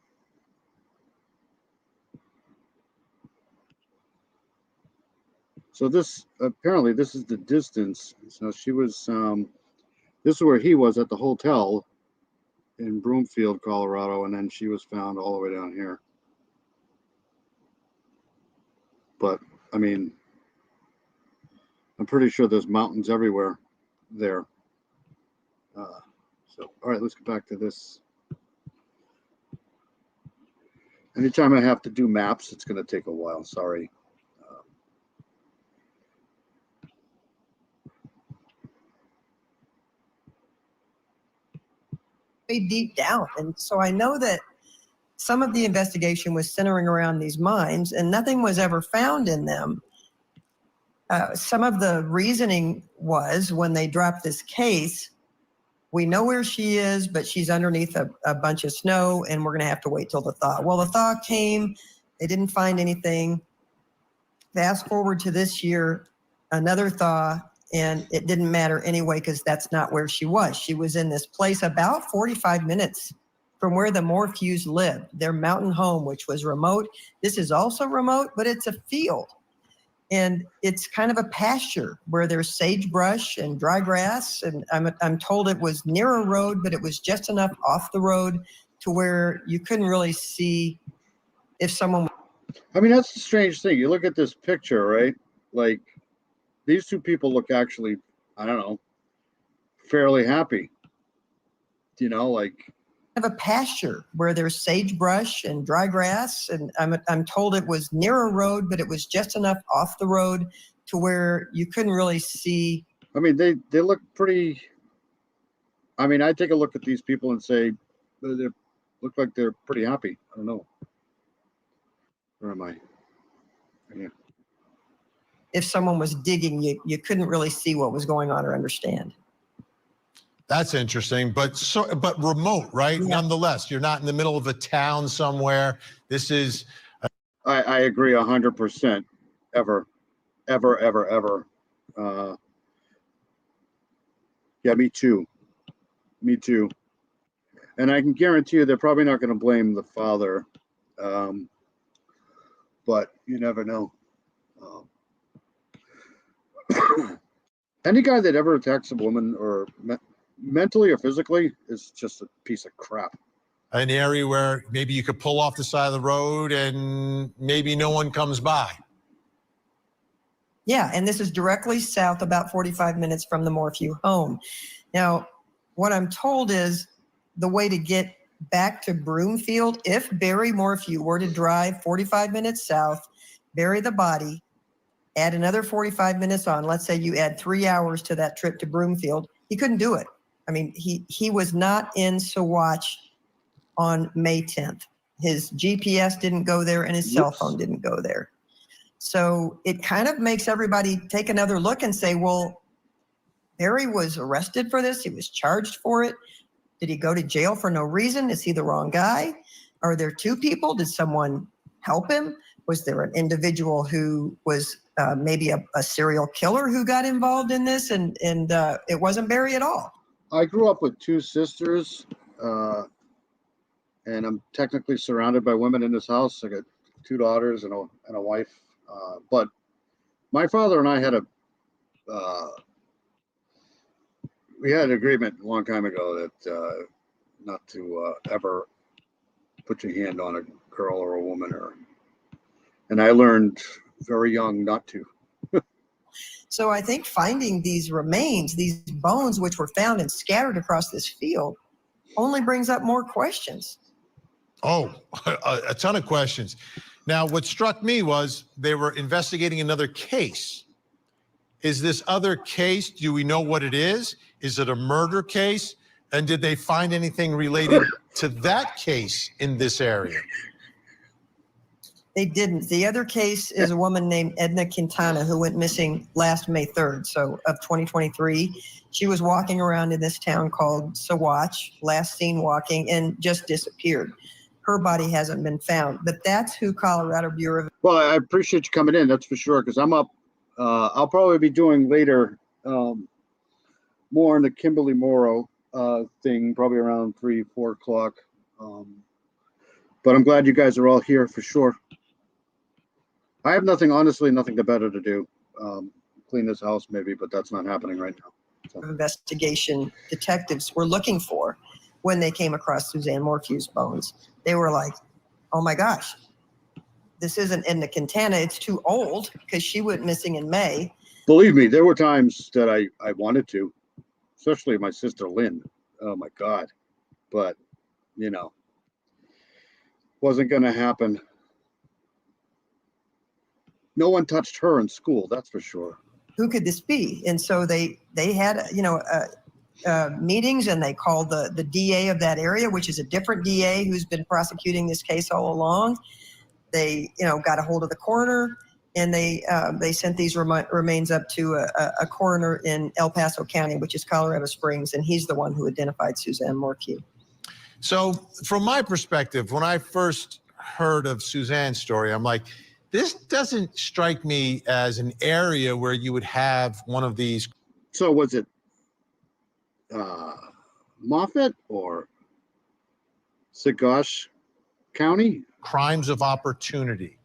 [SPEAKER 1] So this, apparently this is the distance. So she was, this is where he was at the hotel in Broomfield, Colorado, and then she was found all the way down here. But, I mean, I'm pretty sure there's mountains everywhere there. So, all right, let's get back to this. Anytime I have to do maps, it's going to take a while. Sorry.
[SPEAKER 13] Deep down. And so I know that some of the investigation was centering around these mines and nothing was ever found in them. Some of the reasoning was when they dropped this case, we know where she is, but she's underneath a bunch of snow and we're going to have to wait till the thaw. Well, the thaw came, they didn't find anything. Fast forward to this year, another thaw, and it didn't matter anyway because that's not where she was. She was in this place about 45 minutes from where the Morphews lived, their mountain home, which was remote. This is also remote, but it's a field. And it's kind of a pasture where there's sagebrush and dry grass. And I'm told it was near a road, but it was just enough off the road to where you couldn't really see if someone...
[SPEAKER 1] I mean, that's the strange thing. You look at this picture, right? Like, these two people look actually, I don't know, fairly happy. You know, like...
[SPEAKER 13] Of a pasture where there's sagebrush and dry grass, and I'm told it was near a road, but it was just enough off the road to where you couldn't really see.
[SPEAKER 1] I mean, they look pretty. I mean, I take a look at these people and say they look like they're pretty happy. I don't know. Where am I? Yeah.
[SPEAKER 13] If someone was digging, you couldn't really see what was going on or understand.
[SPEAKER 12] That's interesting, but remote, right?
[SPEAKER 13] Yeah.
[SPEAKER 12] Nonetheless, you're not in the middle of a town somewhere. This is
[SPEAKER 1] I agree 100%. Ever. Yeah, me too. And I can guarantee you they're probably not going to blame the father. But you never know. Any guy that ever attacks a woman or mentally or physically is just a piece of crap.
[SPEAKER 12] an area where maybe you could pull off the side of the road and maybe no one comes by.
[SPEAKER 13] Yeah, and this is directly south, about 45 minutes from the Morphew home. Now, what I'm told is the way to get back to Broomfield, if Barry Morphew were to drive 45 minutes south, bury the body, add another 45 minutes on, let's say you add 3 hours to that trip to Broomfield, he couldn't do it. I mean, he was not in Saguache on May 10th. His GPS didn't go there and his cell phone didn't go there. So it kind of makes everybody take another look and say, well, Barry was arrested for this. He was charged for it. Did he go to jail for no reason? Is he the wrong guy? Are there two people? Did someone help him? Was there an individual who was maybe a serial killer who got involved in this? And it wasn't Barry at all.
[SPEAKER 1] I grew up with two sisters, and I'm technically surrounded by women in this house. I got two daughters and a wife. But my father and I had we had an agreement a long time ago that not to ever put your hand on a girl or a woman, and I learned very young not to.
[SPEAKER 13] So I think finding these remains, these bones, which were found and scattered across this field, only brings up more questions.
[SPEAKER 12] Oh, a ton of questions. Now, what struck me was they were investigating another case. Is this other case, do we know what it is? Is it a murder case? And did they find anything related to that case in this area?
[SPEAKER 13] They didn't. The other case is a woman named Edna Quintana who went missing last May 3rd, so of 2023. She was walking around in this town called Saguache, last seen walking, and just disappeared. Her body hasn't been found, but that's who Colorado Bureau of...
[SPEAKER 1] Well, I appreciate you coming in, that's for sure, because I'm up. I'll probably be doing later more on the Kimberly Morrow thing, probably around 3-4 o'clock. But I'm glad you guys are all here for sure. I have honestly nothing better to do. Clean this house maybe, but that's not happening right now. So.
[SPEAKER 13] Investigation detectives were looking for when they came across Suzanne Morphew's bones. They were like, oh my gosh, this isn't Edna Quintana. It's too old because she went missing in May.
[SPEAKER 1] Believe me, there were times that I wanted to, especially my sister Lynn. Oh my God. But, wasn't going to happen. No one touched her in school, that's for sure.
[SPEAKER 13] Who could this be? And so they had, meetings, and they called the DA of that area, which is a different DA who's been prosecuting this case all along. They, got a hold of the coroner, and they sent these remains up to a coroner in El Paso County, which is Colorado Springs, and he's the one who identified Suzanne Morphew.
[SPEAKER 12] So from my perspective, when I first heard of Suzanne's story, I'm like, this doesn't strike me as an area where you would have one of these.
[SPEAKER 1] So was it Moffett or Saguache County?
[SPEAKER 12] Crimes of opportunity,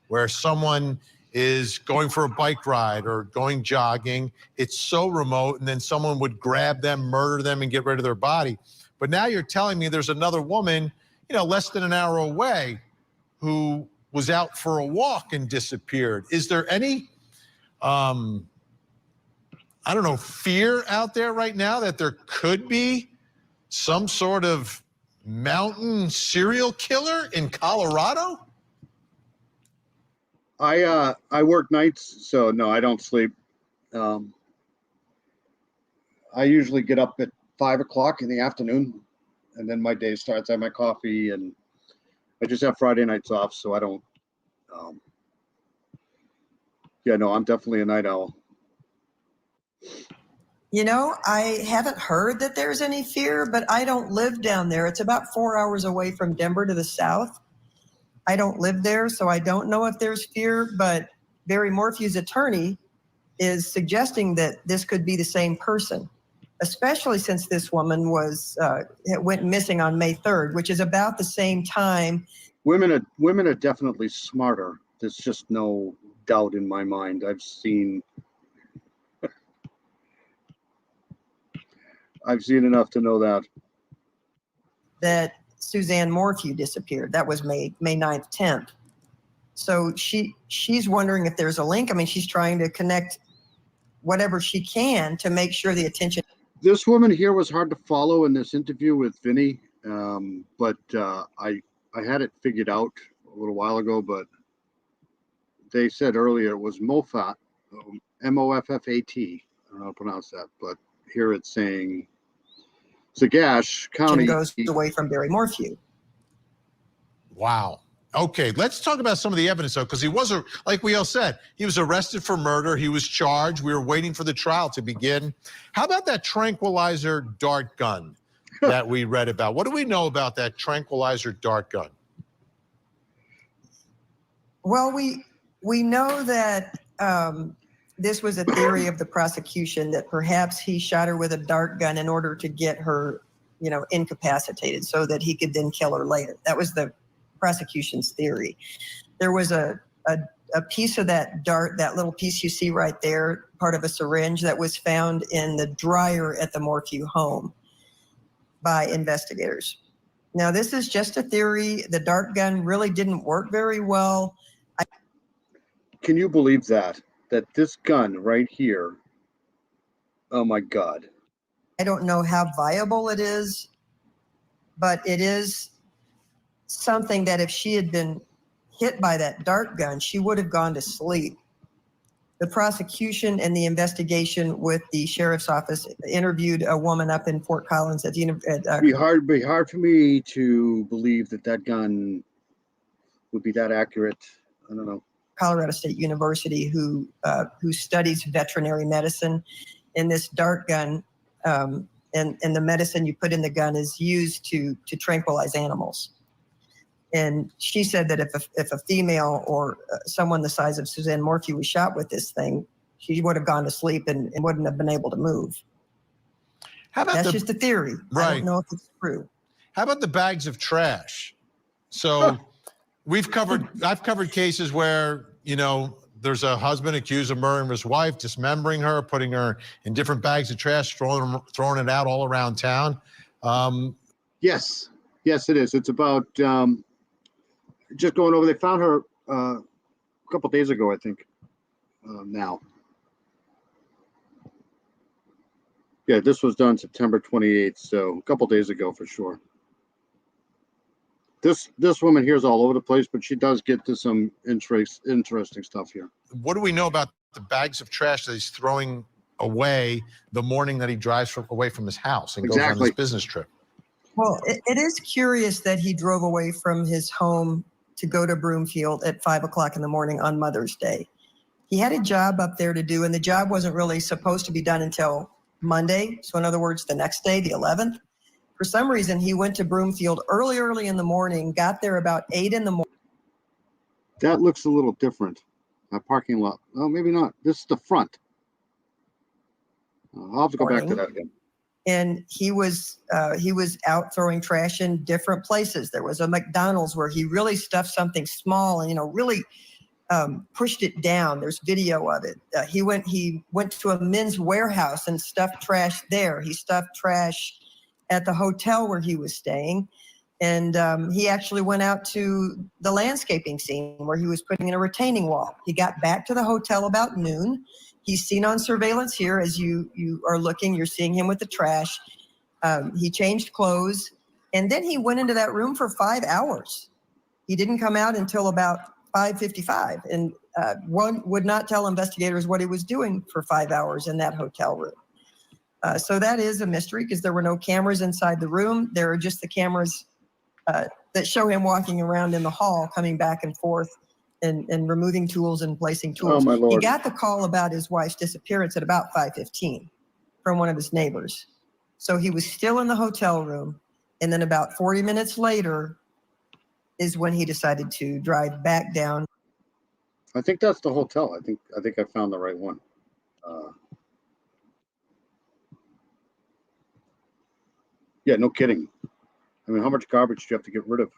[SPEAKER 12] where someone is going for a bike ride or going jogging. It's so remote, and then someone would grab them, murder them, and get rid of their body. But now you're telling me there's another woman, less than an hour away who was out for a walk and disappeared. Is there any, fear out there right now that there could be some sort of mountain serial killer in Colorado?
[SPEAKER 1] I work nights, so no, I don't sleep. I usually get up at 5 o'clock in the afternoon, and then my day starts. I have my coffee, and I just have Friday nights off, so I don't. I'm definitely a night owl.
[SPEAKER 13] You know, I haven't heard that there's any fear, but I don't live down there. It's about 4 hours away from Denver to the south. I don't live there, so I don't know if there's fear, but Barry Morphew's attorney is suggesting that this could be the same person, especially since this woman went missing on May 3rd, which is about the same time.
[SPEAKER 1] Women are definitely smarter. There's just no doubt in my mind. I've seen enough to know
[SPEAKER 13] that Suzanne Morphew disappeared. That was May 9th, 10th. So she's wondering if there's a link. I mean, she's trying to connect whatever she can to make sure the attention.
[SPEAKER 1] This woman here was hard to follow in this interview with Vinny, but I had it figured out a little while ago, but they said earlier it was Moffat, M-O-F-F-A-T. I don't know how to pronounce that, but here it's saying Sagash County
[SPEAKER 13] goes away from Barry Morphew.
[SPEAKER 12] Wow. Okay, let's talk about some of the evidence, though, because he was, like we all said, he was arrested for murder. He was charged. We were waiting for the trial to begin. How about that tranquilizer dart gun that we read about? What do we know about that tranquilizer dart gun?
[SPEAKER 13] Well, we know that this was a theory of the prosecution that perhaps he shot her with a dart gun in order to get her, incapacitated so that he could then kill her later. That was the prosecution's theory. There was a piece of that dart, that little piece you see right there, part of a syringe that was found in the dryer at the Morphew home by investigators. Now, this is just a theory. The dart gun really didn't work very well.
[SPEAKER 1] Can you believe that this gun right here, oh my God.
[SPEAKER 13] I don't know how viable it is, but it is something that if she had been hit by that dart gun, she would have gone to sleep. The prosecution and the investigation with the sheriff's office interviewed a woman up in Fort Collins at
[SPEAKER 1] be hard for me to believe that gun would be that accurate. I don't know.
[SPEAKER 13] Colorado State University who studies veterinary medicine, and this dart gun and the medicine you put in the gun is used to tranquilize animals. And she said that if a female or someone the size of Suzanne Morphew was shot with this thing, she would have gone to sleep and wouldn't have been able to move. That's just a theory.
[SPEAKER 12] Right.
[SPEAKER 13] I don't know if it's true.
[SPEAKER 12] How about the bags of trash? So I've covered cases where, there's a husband accused of murdering his wife, dismembering her, putting her in different bags of trash, throwing it out all around town.
[SPEAKER 1] Yes, it is. It's about just going over. They found her a couple days ago, I think. Now. Yeah, this was done September 28th, so a couple days ago for sure. This woman here is all over the place, but she does get to some interesting stuff here.
[SPEAKER 12] What do we know about the bags of trash that he's throwing away the morning that he drives away from his house and goes on his business trip?
[SPEAKER 13] Well, it is curious that he drove away from his home to go to Broomfield at 5 o'clock in the morning on Mother's Day. He had a job up there to do, and the job wasn't really supposed to be done until Monday. So in other words, the next day, the 11th. For some reason, he went to Broomfield early in the morning, got there about 8 in the morning.
[SPEAKER 1] That looks a little different. That parking lot. Oh, maybe not. This is the front. I'll have to go back to that again.
[SPEAKER 13] And he was out throwing trash in different places. There was a McDonald's where he really stuffed something small and really pushed it down. There's video of it. He went to a Men's Warehouse and stuffed trash there. He stuffed trash at the hotel where he was staying. And he actually went out to the landscaping scene where he was putting in a retaining wall. He got back to the hotel about noon. He's seen on surveillance here as you are looking. You're seeing him with the trash. He changed clothes. And then he went into that room for 5 hours. He didn't come out until about 5:55. And one would not tell investigators what he was doing for 5 hours in that hotel room. So that is a mystery because there were no cameras inside the room. There are just the cameras that show him walking around in the hall, coming back and forth and removing tools and placing tools.
[SPEAKER 1] Oh, my Lord.
[SPEAKER 13] He got the call about his wife's disappearance at about 5:15. from one of his neighbors. So he was still in the hotel room. And then about 40 minutes later is when he decided to drive back down.
[SPEAKER 1] I think that's the hotel. I think I found the right one. Yeah, no kidding. I mean, how much garbage do you have to get rid of?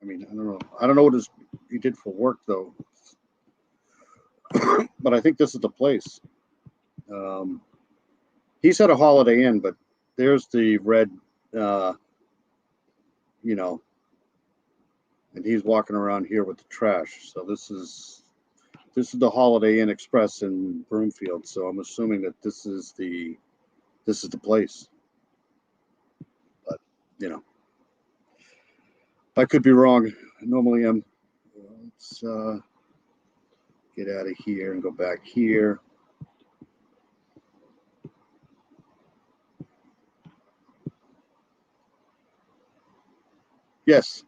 [SPEAKER 1] I mean, I don't know. I don't know what he did for work though. But I think this is the place. He said a Holiday Inn, but there's the red, and he's walking around here with the trash. So this is the Holiday Inn Express in Broomfield. So I'm assuming that this is the place. But I could be wrong. I normally am. Let's get out of here and go back here. Yes.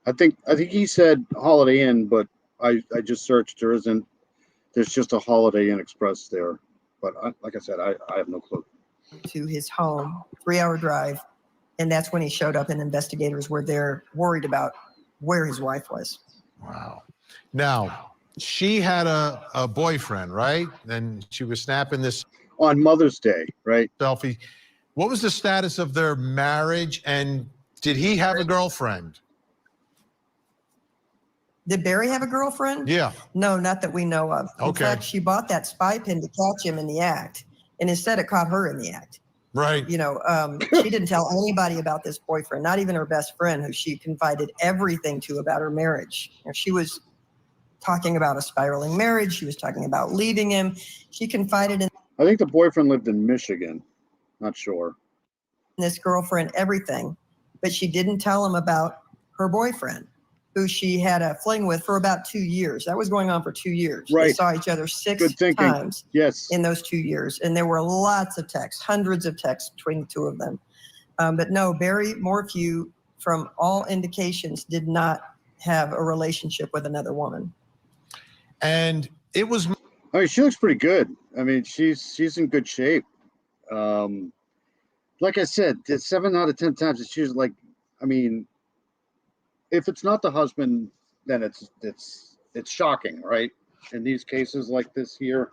[SPEAKER 1] I think he said Holiday Inn, but I just searched. There's just a Holiday Inn Express there. But like I said, I have no clue.
[SPEAKER 13] To his home, 3-hour drive. And that's when he showed up, and investigators were there worried about where his wife was.
[SPEAKER 12] Wow. Now, she had a boyfriend, right? And she was snapping this
[SPEAKER 1] on Mother's Day, right?
[SPEAKER 12] Selfie. What was the status of their marriage, and did he have a girlfriend?
[SPEAKER 13] Did Barry have a girlfriend?
[SPEAKER 12] Yeah.
[SPEAKER 13] No, not that we know of. In fact, she bought that spy pin to catch him in the act, and instead it caught her in the act.
[SPEAKER 12] Right.
[SPEAKER 13] She didn't tell anybody about this boyfriend, not even her best friend, who she confided everything to about her marriage. She was talking about a spiraling marriage. She was talking about leaving him. She confided in
[SPEAKER 1] I think the boyfriend lived in Michigan. Not sure.
[SPEAKER 13] This girlfriend everything, but she didn't tell him about her boyfriend, who she had a fling with for about 2 years. That was going on for 2 years.
[SPEAKER 1] Right.
[SPEAKER 13] They saw each other 6 times in those 2 years. And there were lots of texts, hundreds of texts between the two of them. But no, Barry Morphew, from all indications, did not have a relationship with another woman.
[SPEAKER 12] And it was...
[SPEAKER 1] I mean, she looks pretty good. I mean, she's in good shape. Like I said, 7 out of 10 times, she's like, I mean, if it's not the husband, then it's shocking, right? In these cases like this here,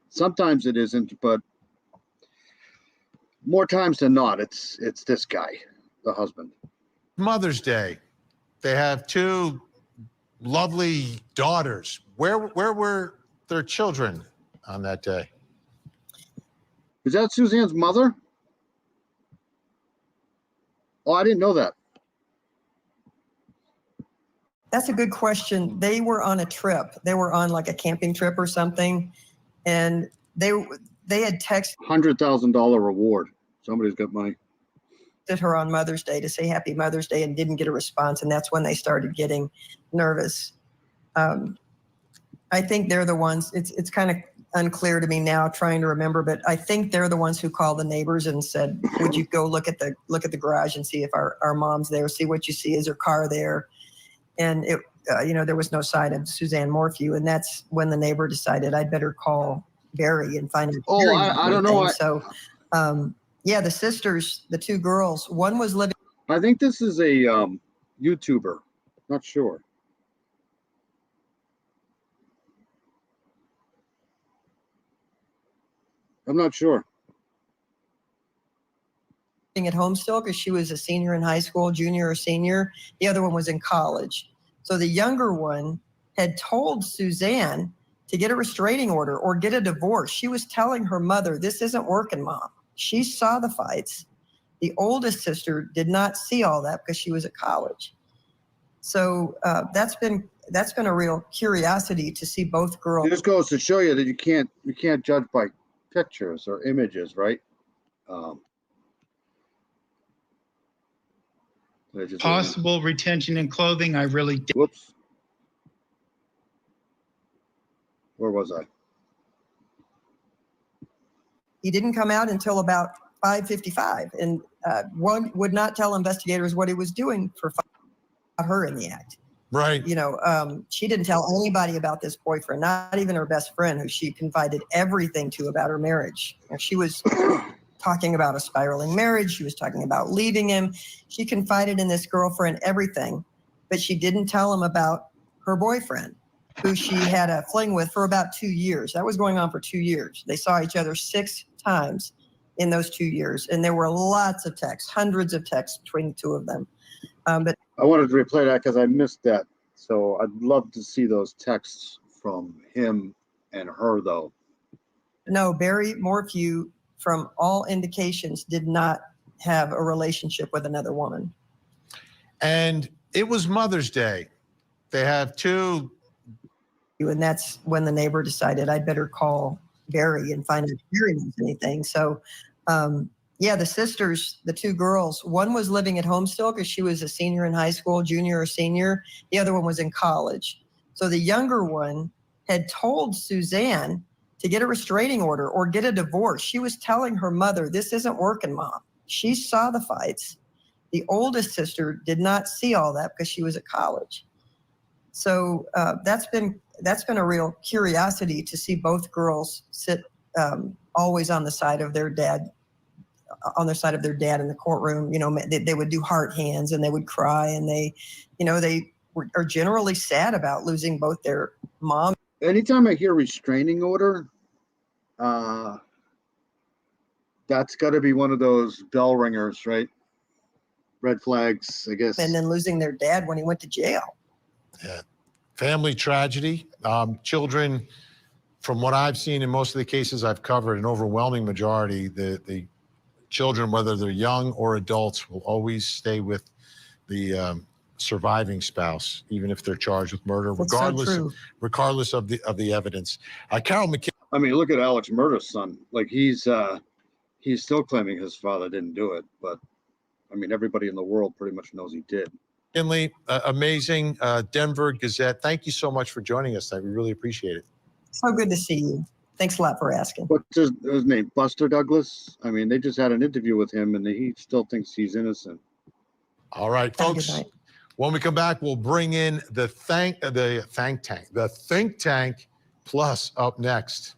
[SPEAKER 1] sometimes it isn't, but more times than not, it's this guy, the husband.
[SPEAKER 12] Mother's Day. They have 2 lovely daughters. Where were their children on that day?
[SPEAKER 1] Is that Suzanne's mother? Oh, I didn't know that.
[SPEAKER 13] That's a good question. They were on a trip. They were on like a camping trip or something, and they had texted
[SPEAKER 1] $100,000 reward. Somebody's got money.
[SPEAKER 13] Her on Mother's Day to say Happy Mother's Day and didn't get a response, and that's when they started getting nervous. I think they're the ones. It's kind of unclear to me now, trying to remember, but I think they're the ones who called the neighbors and said, "Would you go look at the garage and see if our mom's there? See what you see. Is her car there?" And it, there was no sign of Suzanne Morphew, and that's when the neighbor decided I'd better call Barry and find out.
[SPEAKER 1] Oh, I don't know.
[SPEAKER 13] So, yeah, the sisters, the 2 girls, one was living.
[SPEAKER 1] I think this is a YouTuber. Not sure. I'm not sure.
[SPEAKER 13] At home still because she was a senior in high school, junior or senior. The other one was in college. So the younger one had told Suzanne to get a restraining order or get a divorce. She was telling her mother, "This isn't working, Mom." She saw the fights. The oldest sister did not see all that because she was at college. So that's been a real curiosity to see both girls.
[SPEAKER 1] It just goes to show you that you can't judge by pictures or images, right?
[SPEAKER 14] Possible retention in clothing, I really did.
[SPEAKER 1] Whoops. Where was I?
[SPEAKER 13] He didn't come out until about 5:55, and one would not tell investigators what he was doing for her in the act.
[SPEAKER 12] Right.
[SPEAKER 13] You know, she didn't tell anybody about this boyfriend, not even her best friend, who she confided everything to about her marriage. And she was talking about a spiraling marriage. She was talking about leaving him. She confided in this girlfriend everything, but she didn't tell him about her boyfriend, who she had a fling with for about 2 years. That was going on for 2 years. They saw each other 6 times in those 2 years. And there were lots of texts, hundreds of texts between the two of them. But
[SPEAKER 1] I wanted to replay that because I missed that. So I'd love to see those texts from him and her, though.
[SPEAKER 13] no, Barry Morphew, from all indications, did not have a relationship with another woman.
[SPEAKER 12] And it was Mother's Day. They have 2.
[SPEAKER 13] And that's when the neighbor decided I'd better call Barry and find out if Barry knows anything. So, yeah, the sisters, the 2 girls, one was living at home still because she was a senior in high school, junior or senior. The other one was in college. So the younger one had told Suzanne to get a restraining order or get a divorce. She was telling her mother, this isn't working, Mom. She saw the fights. The oldest sister did not see all that because she was at college. So that's been a real curiosity to see both girls sit always on the side of their dad, in the courtroom. You know, they would do heart hands and they would cry, and they are generally sad about losing both their mom.
[SPEAKER 1] Anytime I hear restraining order, that's got to be one of those bell ringers, right? Red flags, I guess.
[SPEAKER 13] And then losing their dad when he went to jail.
[SPEAKER 12] Yeah. Family tragedy. Children, from what I've seen in most of the cases I've covered, an overwhelming majority, the children, whether they're young or adults, will always stay with the surviving spouse, even if they're charged with murder, regardless of the evidence. Carol McKinley. I
[SPEAKER 1] mean, look at Alex Murda's son. Like he's still claiming his father didn't do it, but I mean, everybody in the world pretty much knows he did.
[SPEAKER 12] McKinley, amazing. Denver Gazette, thank you so much for joining us tonight. We really appreciate it.
[SPEAKER 13] So good to see you. Thanks a lot for asking.
[SPEAKER 1] What's his name? Buster Douglas? I mean, they just had an interview with him, and he still thinks he's innocent.
[SPEAKER 12] All right, folks. When we come back, we'll bring in the think tank plus up next.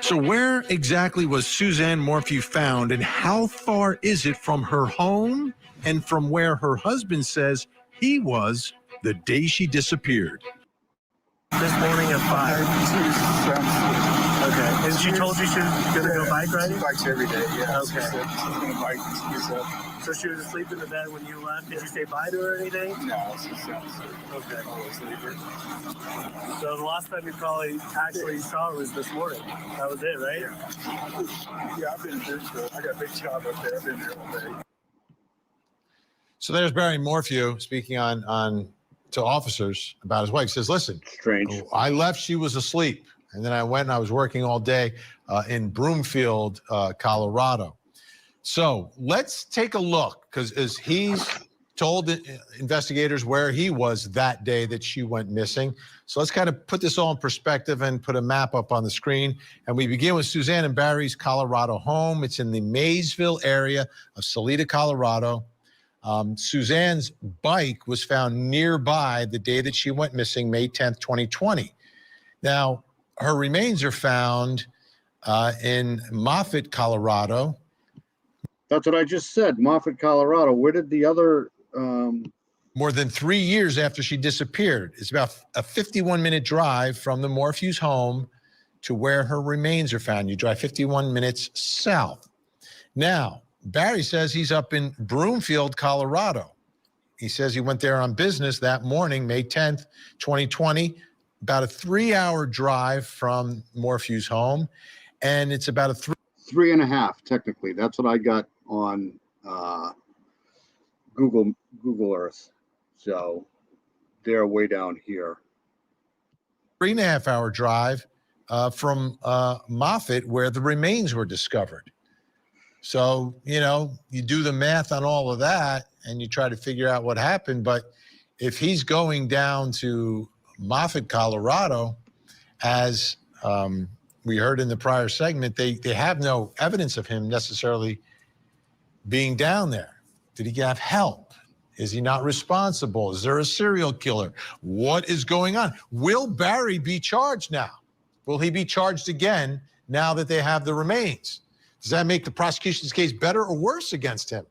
[SPEAKER 15] So where exactly was Suzanne Morphew found, and how far is it from her home and from where her husband says he was the day she disappeared?
[SPEAKER 16] This morning at 5. Okay. And she told you she was going to go bike riding? She bikes every day, yeah. Okay. She's going to bike when she gets up. So she was asleep in the bed when you left? Did you say bye to her or anything? No, she's sound asleep. Okay. Always leave her. So the last time you probably actually saw her was this morning. That was it, right? Yeah, I've been here. I got a big job up there. I've been here all day.
[SPEAKER 12] So there's Barry Morphew speaking to officers about his wife. He says, listen,
[SPEAKER 1] strange.
[SPEAKER 12] I left, she was asleep. And then I went and I was working all day in Broomfield, Colorado. So let's take a look, because as he's told investigators where he was that day that she went missing. So let's kind of put this all in perspective and put a map up on the screen. And we begin with Suzanne and Barry's Colorado home. It's in the Maysville area of Salida, Colorado. Suzanne's bike was found nearby the day that she went missing, May 10th, 2020. Now, her remains are found in Moffett, Colorado.
[SPEAKER 1] That's what I just said, Moffett, Colorado. Where did the other...
[SPEAKER 12] More than 3 years after she disappeared. It's about a 51-minute drive from the Morphew's home to where her remains are found. You drive 51 minutes south. Now, Barry says he's up in Broomfield, Colorado. He says he went there on business that morning, May 10th, 2020, about a 3-hour drive from Morphew's home. And it's about a
[SPEAKER 1] 3.5, technically. That's what I got on Google Earth. So they're way down here.
[SPEAKER 12] 3.5-hour drive from Moffett, where the remains were discovered. So, you do the math on all of that and you try to figure out what happened. But if he's going down to Moffett, Colorado, as we heard in the prior segment, they have no evidence of him necessarily being down there. Did he have help? Is he not responsible? Is there a serial killer? What is going on? Will Barry be charged now? Will he be charged again now that they have the remains? Does that make the prosecution's case better or worse against him?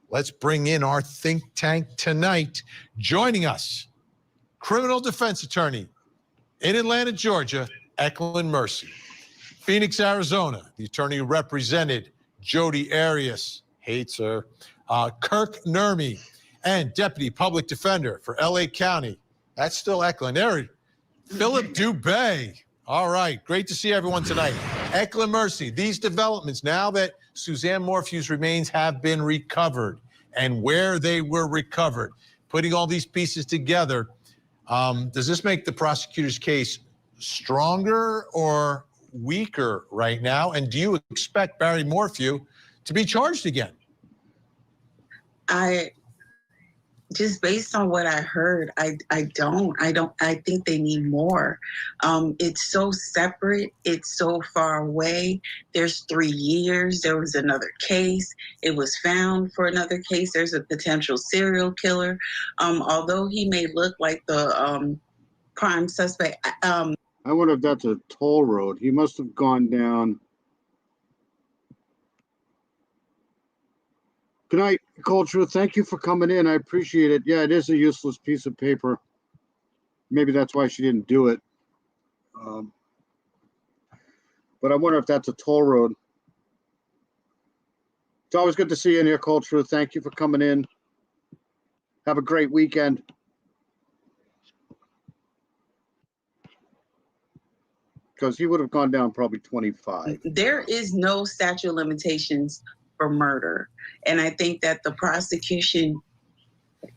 [SPEAKER 12] Let's bring in our think tank tonight. Joining us, criminal defense attorney in Atlanta, Georgia, Eklund Mercy. Phoenix, Arizona, the attorney who represented Jodi Arias, hates her, Kirk Nurmi, and deputy public defender for LA County. That's still Eklund. There, Philip Dubé. All right, great to see everyone tonight. Eklund Mercy, these developments now that Suzanne Morphew's remains have been recovered and where they were recovered, putting all these pieces together, does this make the prosecutor's case stronger or weaker right now? And do you expect Barry Morphew to be charged again?
[SPEAKER 17] Just based on what I heard, I think they need more. It's so separate. It's so far away. There's 3 years. There was another case. It was found for another case. There's a potential serial killer. Although he may look like the prime suspect.
[SPEAKER 1] I wonder if that's a toll road. He must have gone down. Good night, Cold Truth. Thank you for coming in. I appreciate it. Yeah, it is a useless piece of paper. Maybe that's why she didn't do it. But I wonder if that's a toll road. It's always good to see you in here, Cold Truth. Thank you for coming in. Have a great weekend. Because he would have gone down probably 25.
[SPEAKER 17] There is no statute of limitations for murder. And I think that the prosecution,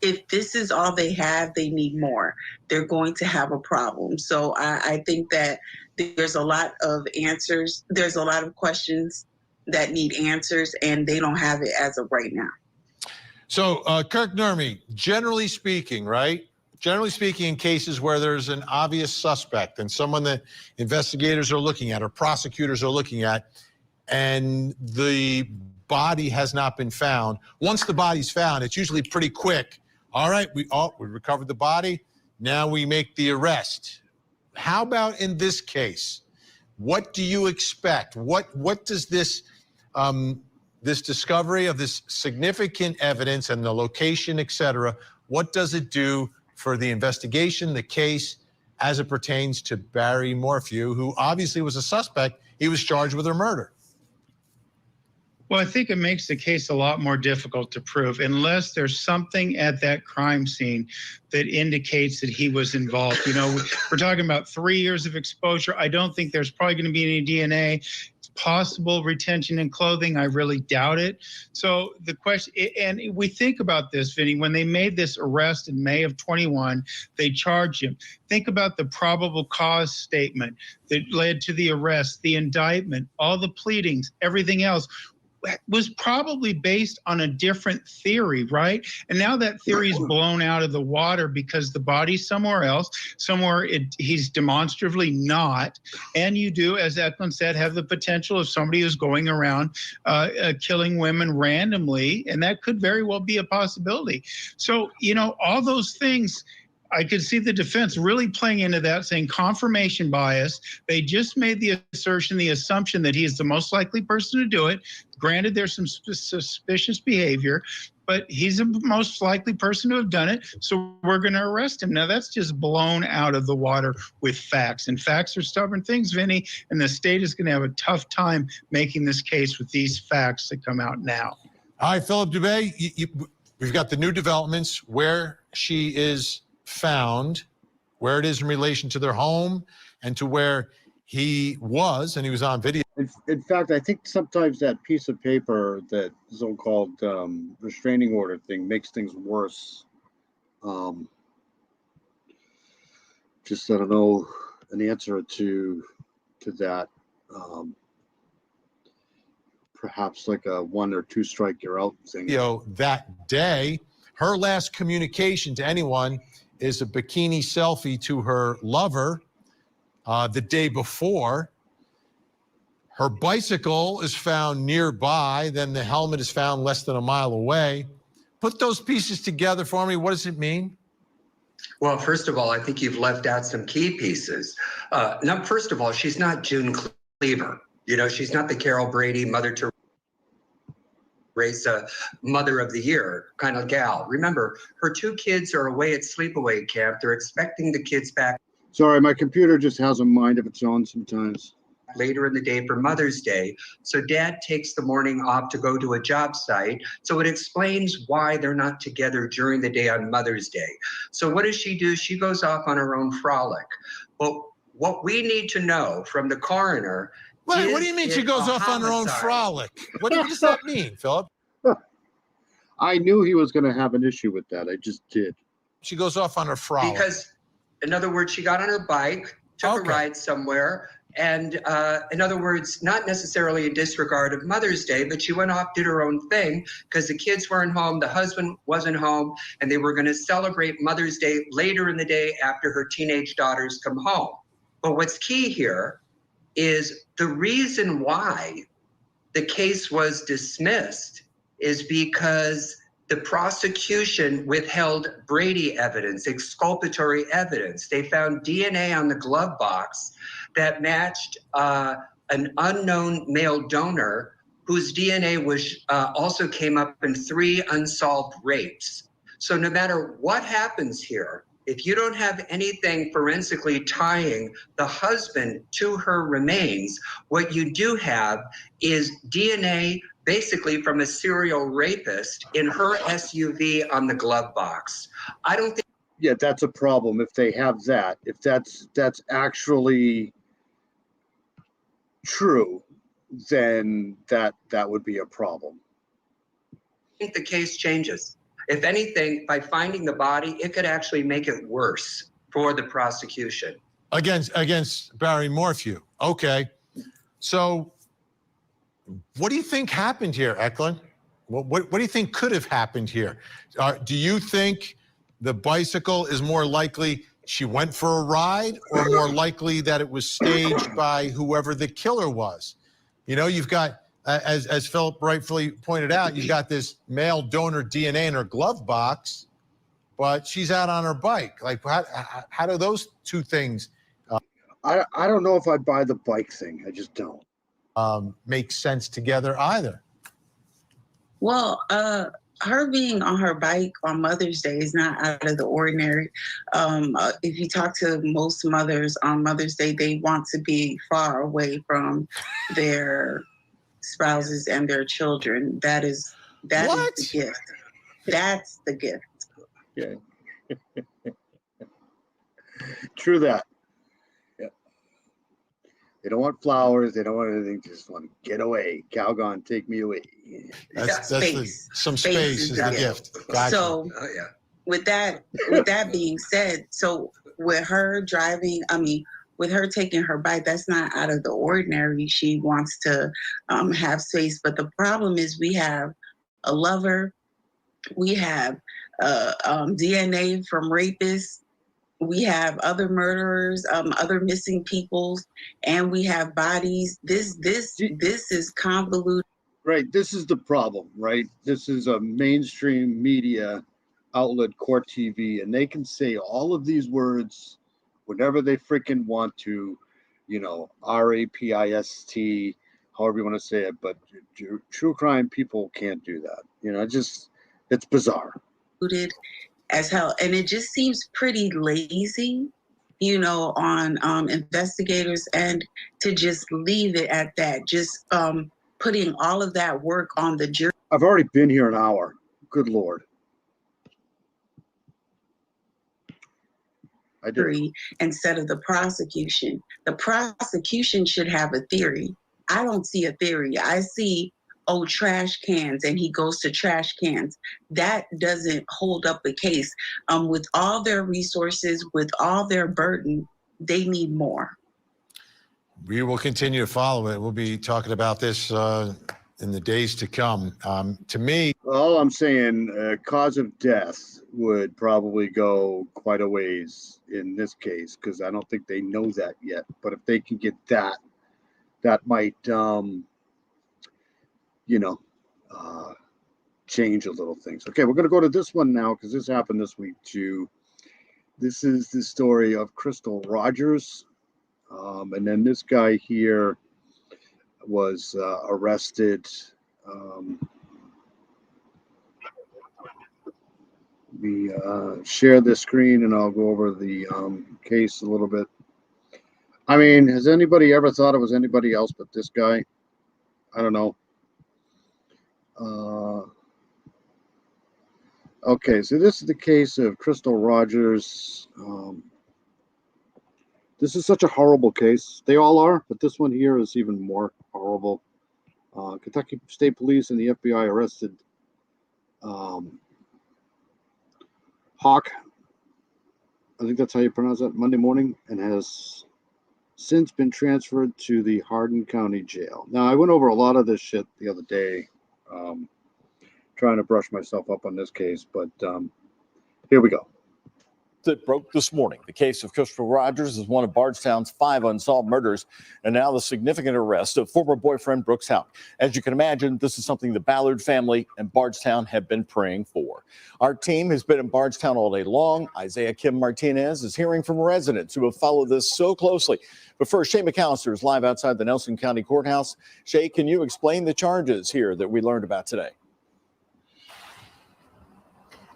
[SPEAKER 17] if this is all they have, they need more. They're going to have a problem. So I think that there's a lot of answers. There's a lot of questions that need answers, and they don't have it as of right now.
[SPEAKER 12] So, Kirk Nurmi, generally speaking, right? Generally speaking, in cases where there's an obvious suspect and someone that investigators are looking at or prosecutors are looking at, and the body has not been found. Once the body's found, it's usually pretty quick. All right, we recovered the body. Now we make the arrest. How about in this case? What do you expect? What does this this discovery of this significant evidence and the location, et cetera, what does it do for the investigation, the case, as it pertains to Barry Morphew, who obviously was a suspect? He was charged with her murder.
[SPEAKER 14] Well, I think it makes the case a lot more difficult to prove unless there's something at that crime scene that indicates that he was involved. You know, we're talking about 3 years of exposure. I don't think there's probably going to be any DNA. It's possible retention in clothing. I really doubt it. So the question, and we think about this, Vinny, when they made this arrest in May of 21, they charged him. Think about the probable cause statement that led to the arrest, the indictment, all the pleadings, everything else was probably based on a different theory, right? And now that theory is blown out of the water because the body's somewhere else, he's demonstrably not. And you do, as Eklund said, have the potential of somebody who's going around killing women randomly, and that could very well be a possibility. So, you know, all those things, I could see the defense really playing into that, saying confirmation bias. They just made the assumption that he is the most likely person to do it. Granted, there's some suspicious behavior, but he's the most likely person to have done it, so we're going to arrest him. Now, that's just blown out of the water with facts, and facts are stubborn things, Vinny, and the state is going to have a tough time making this case with these facts that come out now.
[SPEAKER 12] All right, Philip Dubé, we've got the new developments, where she is found, where it is in relation to their home and to where he was, and he was on video.
[SPEAKER 1] In fact, I think sometimes that piece of paper, that so-called restraining order thing, makes things worse. Just, I don't know, an answer to that. Perhaps like a 1 or 2 strike you're out thing.
[SPEAKER 12] You know, that day, her last communication to anyone is a bikini selfie to her lover the day before. Her bicycle is found nearby. Then the helmet is found less than a mile away. put those pieces together for me. What does it mean?
[SPEAKER 18] Well, first of all, I think you've left out some key pieces. Now, first of all, she's not June Cleaver. You know, she's not the Carol Brady Mother Teresa Mother of the Year kind of gal. Remember, her 2 kids are away at sleepaway camp. They're expecting the kids back.
[SPEAKER 1] Sorry, my computer just has a mind of its own sometimes.
[SPEAKER 18] Later in the day for Mother's Day. So dad takes the morning off to go to a job site. So it explains why they're not together during the day on Mother's Day. So what does she do? She goes off on her own frolic. Well, what we need to know from the coroner.
[SPEAKER 12] Wait, what do you mean she goes off on her own frolic? What does that mean, Philip?
[SPEAKER 1] I knew he was going to have an issue with that. I just did.
[SPEAKER 12] She goes off on her frolic.
[SPEAKER 18] Because, in other words, she got on her bike, took a ride somewhere. And in other words, not necessarily in disregard of Mother's Day, but she went off, did her own thing because the kids weren't home, the husband wasn't home, and they were going to celebrate Mother's Day later in the day after her teenage daughters come home. But what's key here is the reason why the case was dismissed is because the prosecution withheld Brady evidence, exculpatory evidence. They found DNA on the glove box that matched an unknown male donor whose DNA was also came up in 3 unsolved rapes. So no matter what happens here, if you don't have anything forensically tying the husband to her remains, what you do have is DNA basically from a serial rapist in her SUV on the glove box. I don't think.
[SPEAKER 1] Yeah, that's a problem if they have that. If that's actually true, then that would be a problem.
[SPEAKER 18] I think the case changes. If anything, by finding the body, it could actually make it worse for the prosecution.
[SPEAKER 12] Against Barry Morphew. Okay. So what do you think happened here, Eklund? What do you think could have happened here? Do you think the bicycle is more likely she went for a ride, or more likely that it was staged by whoever the killer was? You know, you've got, as Philip rightfully pointed out, you've got this male donor DNA in her glove box, but she's out on her bike. Like, how do those two things?
[SPEAKER 1] I don't know if I buy the bike thing. I just don't.
[SPEAKER 12] Make sense together either.
[SPEAKER 17] Well, her being on her bike on Mother's Day is not out of the ordinary. If you talk to most mothers on Mother's Day, they want to be far away from their spouses and their children. That is the gift. That's the gift.
[SPEAKER 1] Yeah. True that. Yeah. They don't want flowers. They don't want anything. Just want to get away. Calgon, take me away.
[SPEAKER 12] That's some
[SPEAKER 17] Space
[SPEAKER 12] space
[SPEAKER 17] is
[SPEAKER 12] is
[SPEAKER 17] the
[SPEAKER 12] the
[SPEAKER 17] gift.
[SPEAKER 12] gift. Gotcha.
[SPEAKER 17] So with that being said, so with her driving, with her taking her bike, that's not out of the ordinary. She wants to have space. But the problem is we have a lover. We have DNA from rapists. We have other murderers, other missing people, and we have bodies. This is convoluted.
[SPEAKER 1] Right. This is the problem, right? This is a mainstream media outlet, Court TV, and they can say all of these words whenever they freaking want to, you know, RAPIST, however you want to say it. But true crime people can't do that. You know, it's bizarre.
[SPEAKER 17] As hell, and it just seems pretty lazy, you know, on investigators, and to just leave it at that. Just putting all of that work on the jury.
[SPEAKER 1] I've already been here an hour. Good Lord. I do.
[SPEAKER 17] Instead of the prosecution. The prosecution should have a theory. I don't see a theory. I see, trash cans, and he goes to trash cans. That doesn't hold up a case. With all their resources, with all their burden, they need more.
[SPEAKER 12] We will continue to follow it. We'll be talking about this in the days to come. To me,
[SPEAKER 1] all I'm saying, cause of death would probably go quite a ways in this case, because I don't think they know that yet. But if they can get that, that might, change a little things. Okay, we're going to go to this one now because this happened this week too. This is the story of Crystal Rogers. And then this guy here was arrested. We share this screen and I'll go over the case a little bit. I mean, has anybody ever thought it was anybody else but this guy? I don't know. Okay, so this is the case of Crystal Rogers. This is such a horrible case. They all are, but this one here is even more horrible. Kentucky State Police and the FBI arrested Hawk, I think that's how you pronounce that, Monday morning, and has since been transferred to the Hardin County Jail. Now, I went over a lot of this shit the other day, trying to brush myself up on this case, but here we go.
[SPEAKER 19] That broke this morning. The case of Crystal Rogers is one of Bardstown's 5 unsolved murders, and now the significant arrest of former boyfriend Brooks Houck. As you can imagine, this is something the Ballard family and Bardstown have been praying for. Our team has been in Bardstown all day long. Isaiah Kim Martinez is hearing from residents who have followed this so closely. But first, Shay McAllister is live outside the Nelson County Courthouse. Shay, can you explain the charges here that we learned about today?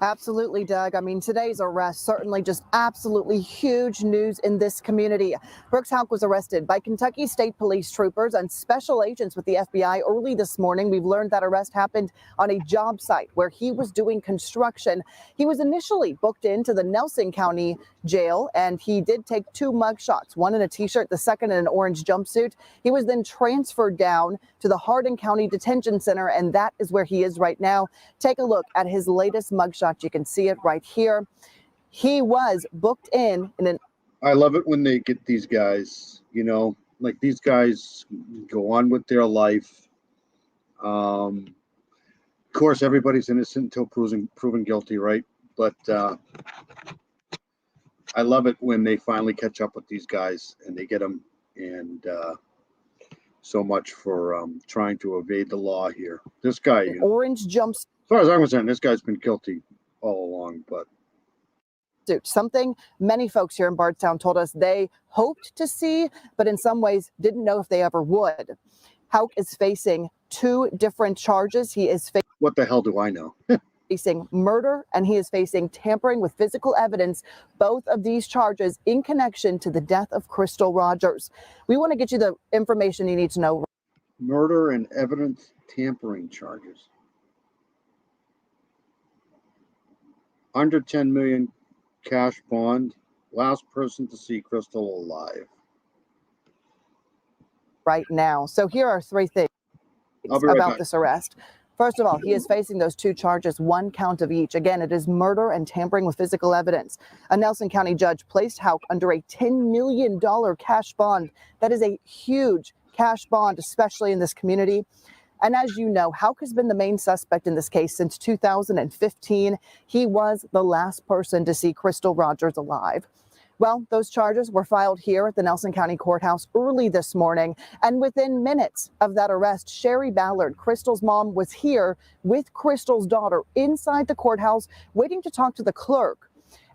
[SPEAKER 20] Absolutely, Doug. I mean, today's arrest certainly just absolutely huge news in this community. Brooks Houck was arrested by Kentucky State Police troopers and special agents with the FBI early this morning. We've learned that arrest happened on a job site where he was doing construction. He was initially booked into the Nelson County Jail, and he did take 2 mugshots, one in a T-shirt, the second in an orange jumpsuit. He was then transferred down to the Hardin County Detention Center, and that is where he is right now. Take a look at his latest mugshot. You can see it right here. He was booked in an...
[SPEAKER 1] I love it when they get these guys, you know, like these guys go on with their life. Of course, everybody's innocent until proven guilty, right? But I love it when they finally catch up with these guys and they get them. And so much for trying to evade the law here. This guy,
[SPEAKER 20] orange jumps.
[SPEAKER 1] As far as I'm concerned, this guy's been guilty all along, but
[SPEAKER 20] something many folks here in Bardstown told us they hoped to see, but in some ways didn't know if they ever would. Houck is facing 2 different charges. He is
[SPEAKER 1] what the hell do I know?
[SPEAKER 20] Facing murder, and he is facing tampering with physical evidence, both of these charges in connection to the death of Crystal Rogers. We want to get you the information you need to know.
[SPEAKER 1] Murder and evidence tampering charges. Under 10 million cash bond. Last person to see Crystal alive.
[SPEAKER 20] Right now. So here are 3 things about this arrest. First of all, he is facing those 2 charges, 1 count of each. Again, it is murder and tampering with physical evidence. A Nelson County judge placed Houck under a $10 million cash bond. That is a huge cash bond, especially in this community. And as you know, Houck has been the main suspect in this case since 2015. He was the last person to see Crystal Rogers alive. Well, those charges were filed here at the Nelson County Courthouse early this morning. And within minutes of that arrest, Sherry Ballard, Crystal's mom, was here with Crystal's daughter inside the courthouse waiting to talk to the clerk.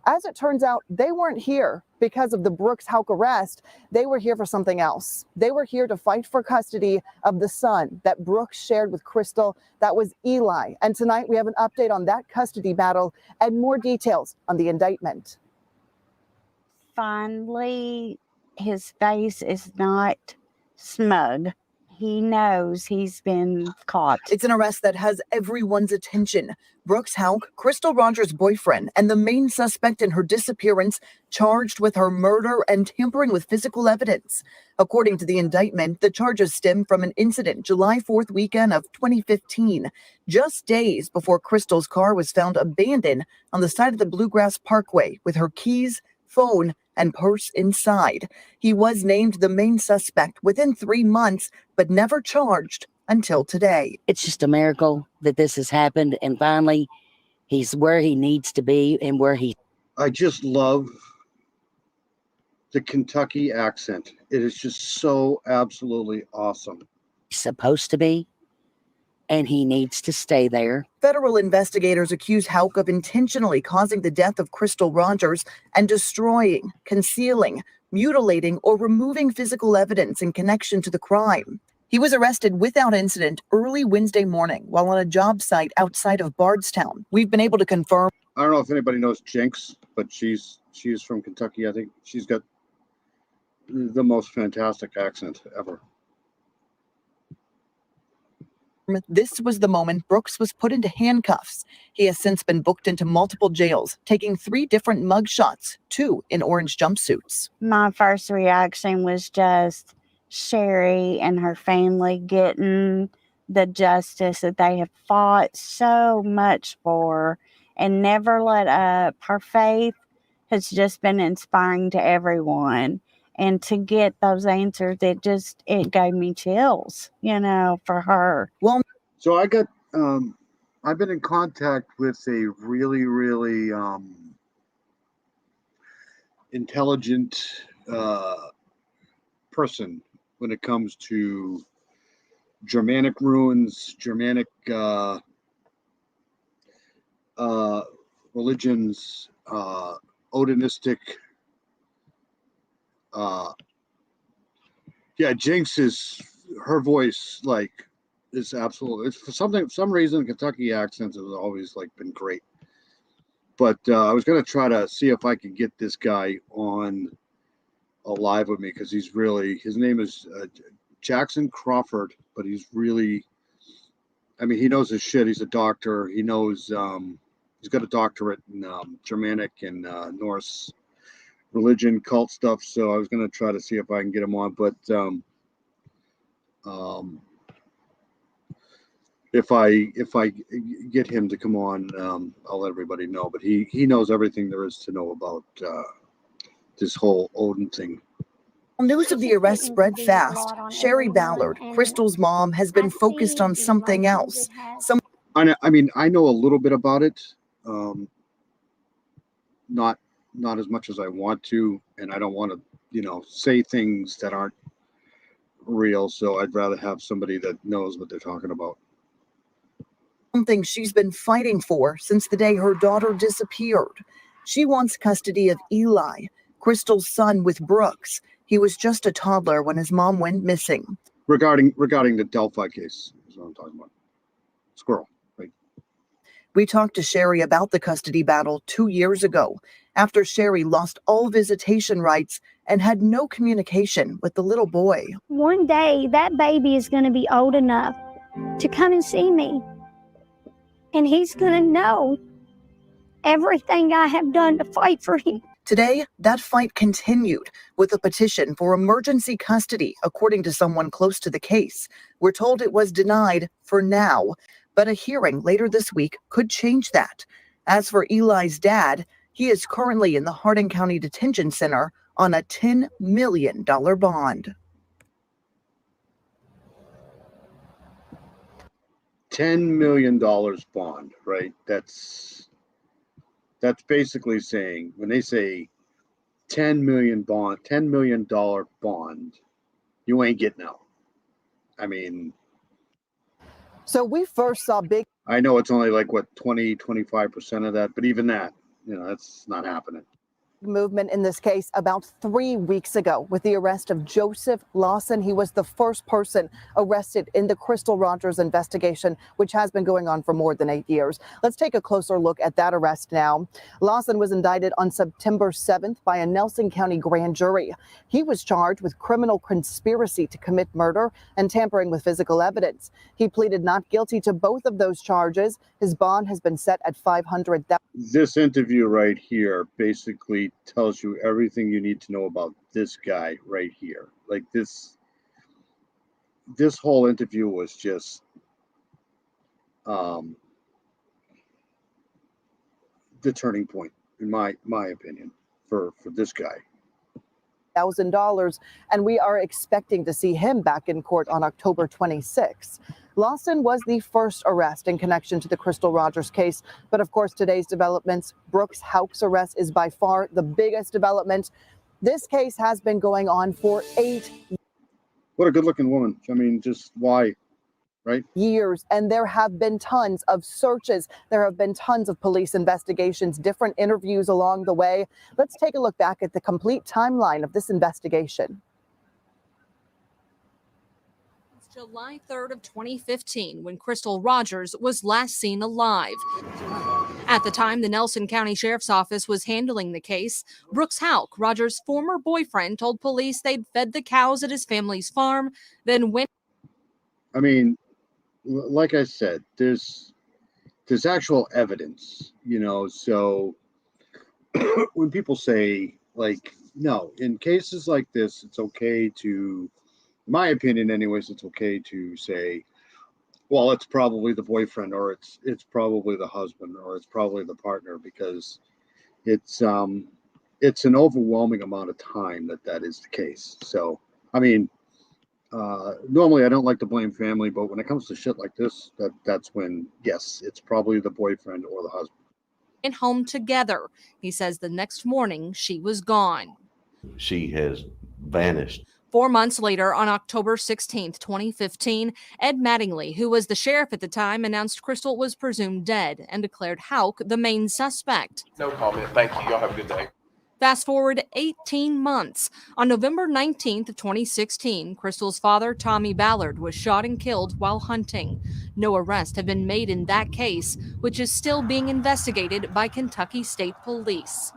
[SPEAKER 20] As it turns out, they weren't here because of the Brooks Houck arrest. They were here for something else. They were here to fight for custody of the son that Brooks shared with Crystal. That was Eli. And tonight we have an update on that custody battle and more details on the indictment.
[SPEAKER 21] Finally, his face is not smug. He knows he's been caught.
[SPEAKER 20] It's an arrest that has everyone's attention. Brooks Houck, Crystal Rogers' boyfriend, and the main suspect in her disappearance, charged with her murder and tampering with physical evidence. According to the indictment, the charges stem from an incident July 4th weekend of 2015, just days before Crystal's car was found abandoned on the side of the Bluegrass Parkway with her keys, phone, and purse inside. He was named the main suspect within 3 months, but never charged until today.
[SPEAKER 21] It's just a miracle that this has happened, and finally, he's where he needs to be and where he...
[SPEAKER 1] I just love the Kentucky accent. It is just so absolutely awesome.
[SPEAKER 21] Supposed to be.
[SPEAKER 4] and he needs to stay there.
[SPEAKER 20] Federal investigators accuse Houck of intentionally causing the death of Crystal Rogers and destroying, concealing, mutilating, or removing physical evidence in connection to the crime. He was arrested without incident early Wednesday morning while on a job site outside of Bardstown. We've been able to confirm.
[SPEAKER 1] I don't know if anybody knows Jinx, but she's from Kentucky. I think she's got the most fantastic accent ever.
[SPEAKER 20] This was the moment Brooks was put into handcuffs. He has since been booked into multiple jails, taking 3 different mugshots, 2 in orange jumpsuits.
[SPEAKER 21] My first reaction was just Sherry and her family getting the justice that they have fought so much for and never let up. Her faith has just been inspiring to everyone. And to get those answers, it gave me chills, for her.
[SPEAKER 1] Well, so I got, I've been in contact with a really, really intelligent person when it comes to Germanic ruins, Germanic religions, Odinistic. Jinx her voice is absolutely, it's for some reason Kentucky accents have always been great. But I was gonna try to see if I could get this guy on live with me because his name is Jackson Crawford, but he's really, he knows his shit. He's a doctor. He knows he's got a doctorate in Germanic and Norse religion, cult stuff. So I was gonna try to see if I can get him on, but if I get him to come on, I'll let everybody know. But he knows everything there is to know about this whole Odin thing.
[SPEAKER 20] News of the arrest spread fast. Sherry Ballard, Crystal's mom, has been focused on something else.
[SPEAKER 1] I know a little bit about it, not as much as I want to, and I don't want to, say things that aren't real. So I'd rather have somebody that knows what they're talking about.
[SPEAKER 20] Something she's been fighting for since the day her daughter disappeared. She wants custody of Eli, Crystal's son with Brooks. He was just a toddler when his mom went missing.
[SPEAKER 1] Regarding the Delphi case, is what I'm talking about. Squirrel, right?
[SPEAKER 20] We talked to Sherry about the custody battle 2 years ago, after Sherry lost all visitation rights and had no communication with the little boy.
[SPEAKER 22] One day, that baby is going to be old enough to come and see me. And he's going to know everything I have done to fight for him.
[SPEAKER 20] Today, that fight continued with a petition for emergency custody, according to someone close to the case. We're told it was denied for now, but a hearing later this week could change that. As for Eli's dad, he is currently in the Hardin County Detention Center on a $10 million bond.
[SPEAKER 1] $10 million bond, right? That's basically saying, when they say $10 million bond, you ain't getting out.
[SPEAKER 20] So we first saw big.
[SPEAKER 1] I know it's only 20-25% of that, but even that, that's not happening.
[SPEAKER 20] Movement in this case about 3 weeks ago with the arrest of Joseph Lawson. He was the first person arrested in the Crystal Rogers investigation, which has been going on for more than 8 years. Let's take a closer look at that arrest now. Lawson was indicted on September 7th by a Nelson County grand jury. He was charged with criminal conspiracy to commit murder and tampering with physical evidence. He pleaded not guilty to both of those charges. His bond has been set at $500,000.
[SPEAKER 1] This interview right here basically tells you everything you need to know about this guy right here. This whole interview was just the turning point, in my opinion, for this guy.
[SPEAKER 20] $1,000, and we are expecting to see him back in court on October 26th. Lawson was the first arrest in connection to the Crystal Rogers case, but of course today's developments, Brooks Houck's arrest is by far the biggest development. This case has been going on for 8 years.
[SPEAKER 1] What a good-looking woman. Just why? right?
[SPEAKER 20] Years, and there have been tons of searches. There have been tons of police investigations, different interviews along the way. Let's take a look back at the complete timeline of this investigation.
[SPEAKER 2] July 3rd of 2015, when Crystal Rogers was last seen alive. At the time, the Nelson County Sheriff's Office was handling the case. Brooks Houck, Rogers' former boyfriend, told police they'd fed the cows at his family's farm, then went.
[SPEAKER 1] I mean, like I said, there's actual evidence, so when people say, like, no, in cases like this, it's okay to, in my opinion anyways, it's okay to say, well, it's probably the boyfriend, or it's probably the husband, or it's probably the partner, because it's an overwhelming amount of time that is the case. So, I mean, normally I don't like to blame family, but when it comes to shit like this, that's when, yes, it's probably the boyfriend or the husband.
[SPEAKER 2] Home together. He says the next morning she was gone.
[SPEAKER 3] She has vanished.
[SPEAKER 2] 4 months later, on October 16th, 2015, Ed Mattingly, who was the sheriff at the time, announced Crystal was presumed dead and declared Houck the main suspect.
[SPEAKER 3] No comment. Thank you. Y'all have a good day.
[SPEAKER 2] Fast forward 18 months. On November 19th of 2016, Crystal's father, Tommy Ballard, was shot and killed while hunting. No arrests have been made in that case, which is still being investigated by Kentucky State Police.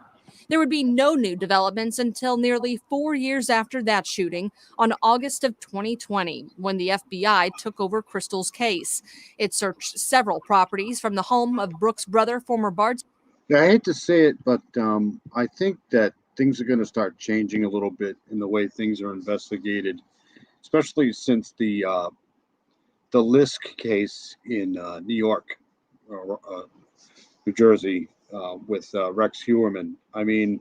[SPEAKER 2] There would be no new developments until nearly 4 years after that shooting, on August of 2020, when the FBI took over Crystal's case. It searched several properties from the home of Brooks' brother, former Bards.
[SPEAKER 1] Yeah, I hate to say it, but I think that things are going to start changing a little bit in the way things are investigated, especially since the Lisk case in New York, New Jersey, with Rex Heuermann. I mean,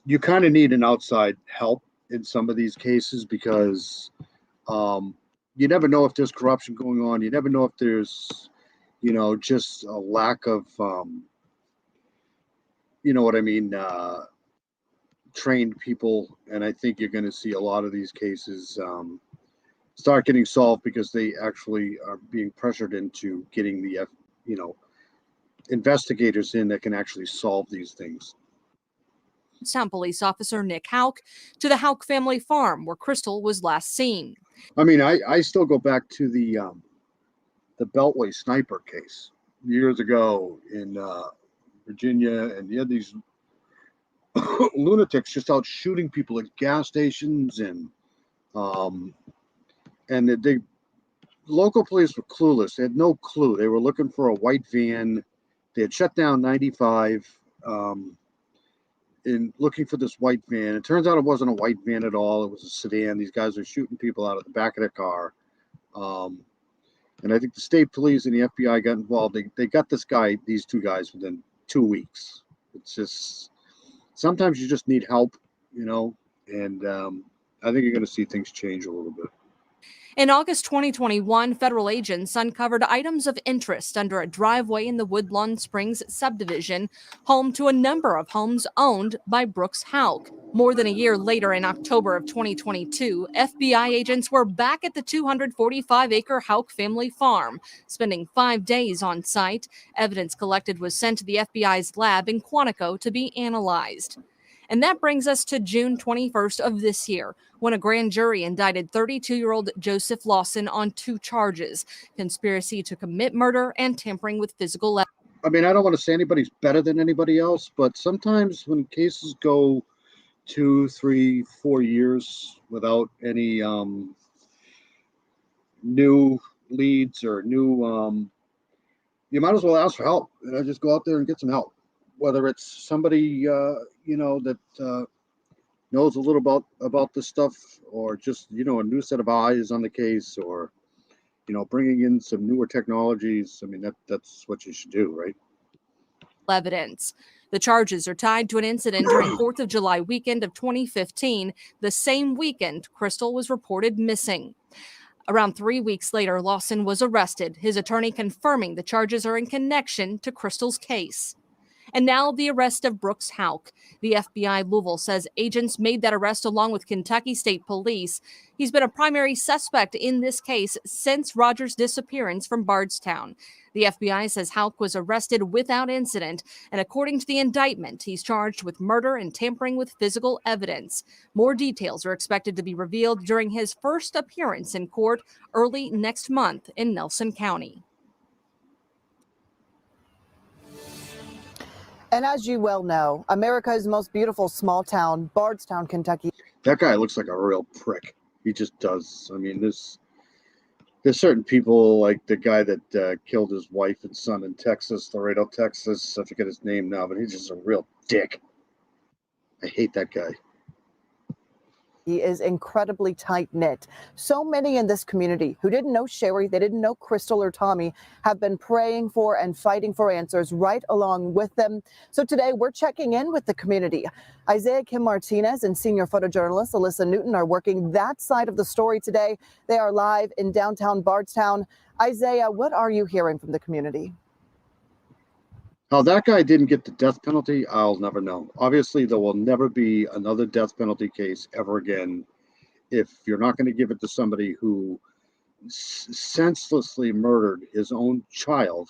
[SPEAKER 1] you kind of need an outside help in some of these cases, because you never know if there's corruption going on. You never know if there's, just a lack of, trained people. And I think you're going to see a lot of these cases start getting solved because they actually are being pressured into getting the, investigators in that can actually solve these things.
[SPEAKER 2] Town police officer Nick Houck to the Houck family farm where Crystal was last seen.
[SPEAKER 1] I mean, I still go back to the Beltway sniper case years ago in Virginia, and you had these lunatics just out shooting people at gas stations, and the local police were clueless. They had no clue. They were looking for a white van. They had shut down 95 in looking for this white van. It turns out it wasn't a white van at all. It was a sedan. These guys are shooting people out of the back of their car. And I think the state police and the FBI got involved. They got these two guys within 2 weeks. It's just, sometimes you just need help, and I think you're going to see things change a little bit.
[SPEAKER 2] In August 2021, federal agents uncovered items of interest under a driveway in the Woodlawn Springs subdivision, home to a number of homes owned by Brooks Houck. More than a year later, in October of 2022, FBI agents were back at the 245-acre Houck family farm, spending 5 days on site. Evidence collected was sent to the FBI's lab in Quantico to be analyzed. And that brings us to June 21st of this year, when a grand jury indicted 32-year-old Joseph Lawson on 2 charges: conspiracy to commit murder and tampering with physical evidence.
[SPEAKER 1] I mean, I don't want to say anybody's better than anybody else, but sometimes when cases go 2, 3, 4 years without any new leads or new, you might as well ask for help. Just go out there and get some help. Whether it's somebody that knows a little about this stuff, or just a new set of eyes on the case, or bringing in some newer technologies. I mean, that's what you should do, right?
[SPEAKER 2] Evidence. The charges are tied to an incident during 4th of July weekend of 2015, the same weekend Crystal was reported missing. Around 3 weeks later, Lawson was arrested, his attorney confirming the charges are in connection to Crystal's case. And now the arrest of Brooks Houck. The FBI Louisville says agents made that arrest along with Kentucky State Police. He's been a primary suspect in this case since Rogers' disappearance from Bardstown. The FBI says Houck was arrested without incident, and according to the indictment, he's charged with murder and tampering with physical evidence. More details are expected to be revealed during his first appearance in court early next month in Nelson County.
[SPEAKER 20] And as you well know, America's most beautiful small town, Bardstown, Kentucky.
[SPEAKER 1] That guy looks like a real prick. He just does. I mean, there's certain people, like the guy that killed his wife and son in Texas, Laredo, Texas. I forget his name now, but he's just a real dick. I hate that guy.
[SPEAKER 20] He is incredibly tight-knit. So many in this community who didn't know Sherry, they didn't know Crystal or Tommy, have been praying for and fighting for answers right along with them. So today we're checking in with the community. Isaiah Kim Martinez and senior photojournalist Alyssa Newton are working that side of the story today. They are live in downtown Bardstown. Isaiah, what are you hearing from the community?
[SPEAKER 1] How that guy didn't get the death penalty, I'll never know. Obviously, there will never be another death penalty case ever again if you're not going to give it to somebody who senselessly murdered his own child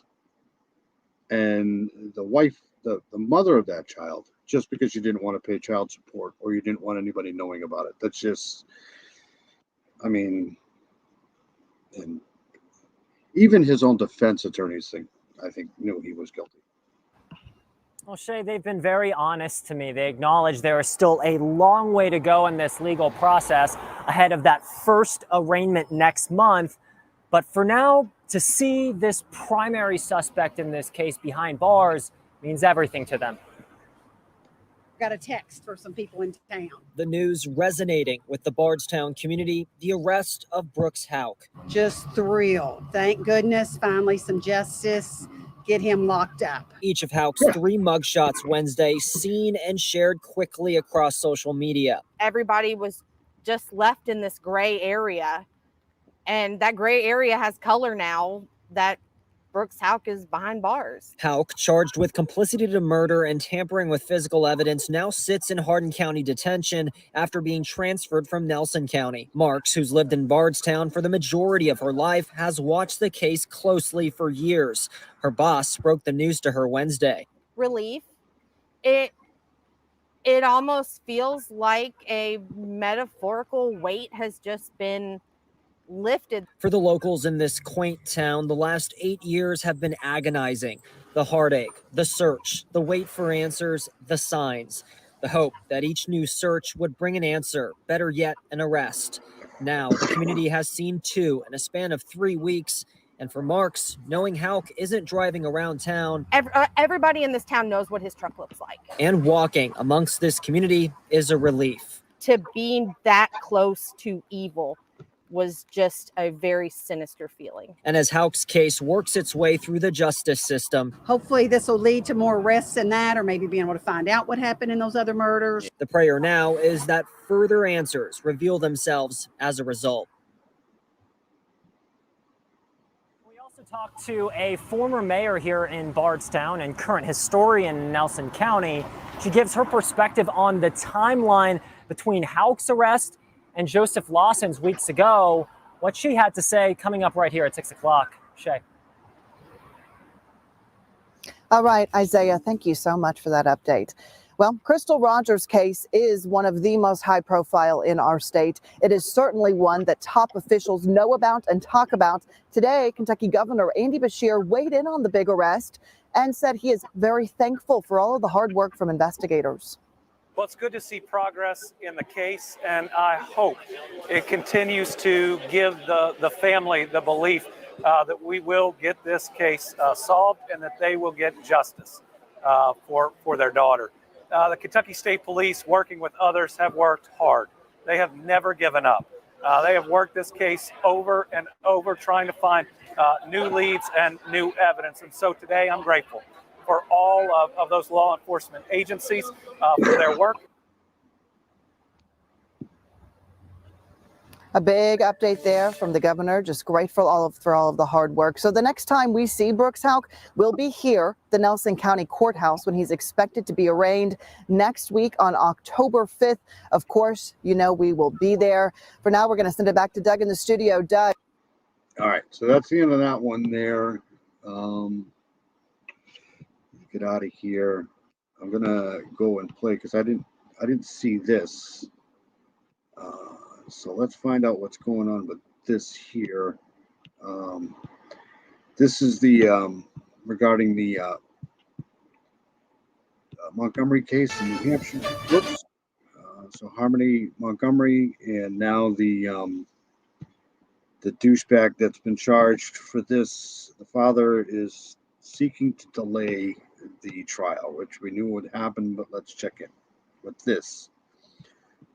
[SPEAKER 1] and the wife, the mother of that child, just because you didn't want to pay child support or you didn't want anybody knowing about it. That's just, I mean, and even his own defense attorneys I think knew he was guilty.
[SPEAKER 5] Well, Shay, they've been very honest to me. They acknowledge there is still a long way to go in this legal process ahead of that first arraignment next month. But for now, to see this primary suspect in this case behind bars means everything to them.
[SPEAKER 6] Got a text for some people in town.
[SPEAKER 23] The news resonating with the Bardstown community, the arrest of Brooks Houck.
[SPEAKER 6] Just thrilled. Thank goodness, finally some justice. Get him locked up.
[SPEAKER 23] Each of Houck's 3 mugshots Wednesday seen and shared quickly across social media.
[SPEAKER 24] Everybody was just left in this gray area, and that gray area has color now that Brooks Houck is behind bars.
[SPEAKER 23] Houck, charged with complicity to murder and tampering with physical evidence, now sits in Hardin County detention after being transferred from Nelson County. Marks, who's lived in Bardstown for the majority of her life, has watched the case closely for years. Her boss broke the news to her Wednesday.
[SPEAKER 24] Relief. It almost feels like a metaphorical weight has just been lifted.
[SPEAKER 23] For the locals in this quaint town, the last 8 years have been agonizing. The heartache, the search, the wait for answers, the signs, the hope that each new search would bring an answer, better yet, an arrest. Now, the community has seen 2 in a span of 3 weeks. And for Marks, knowing Houck isn't driving around town,
[SPEAKER 24] everybody in this town knows what his truck looks like.
[SPEAKER 23] And walking amongst this community is a relief.
[SPEAKER 24] To being that close to evil was just a very sinister feeling.
[SPEAKER 23] And as Houck's case works its way through the justice system,
[SPEAKER 6] hopefully this will lead to more arrests in that, or maybe being able to find out what happened in those other murders.
[SPEAKER 23] The prayer now is that further answers reveal themselves as a result.
[SPEAKER 5] We also talked to a former mayor here in Bardstown and current historian in Nelson County. She gives her perspective on the timeline between Houck's arrest and Joseph Lawson's weeks ago. What she had to say coming up right here at 6 o'clock. Shay.
[SPEAKER 20] All right, Isaiah, thank you so much for that update. Well, Crystal Rogers' case is one of the most high profile in our state. It is certainly one that top officials know about and talk about. Today, Kentucky Governor Andy Beshear weighed in on the big arrest and said he is very thankful for all of the hard work from investigators.
[SPEAKER 25] Well, it's good to see progress in the case, and I hope it continues to give the family the belief that we will get this case solved and that they will get justice for their daughter. The Kentucky State Police, working with others, have worked hard. They have never given up. They have worked this case over and over, trying to find new leads and new evidence. And so today I'm grateful for all of those law enforcement agencies for their work.
[SPEAKER 20] A big update there from the governor, just grateful for all of the hard work. So the next time we see Brooks Houck, we'll be here, the Nelson County Courthouse, when he's expected to be arraigned next week on October 5th. Of course, you know we will be there. For now, we're going to send it back to Doug in the studio. Doug.
[SPEAKER 1] All right, so that's the end of that one there. Get out of here. I'm gonna go and play because I didn't see this. So let's find out what's going on with this here. This is the regarding the Montgomery case in New Hampshire. Whoops. So Harmony Montgomery, and now the douchebag that's been charged for this. The father is seeking to delay the trial, which we knew would happen, but let's check in with this.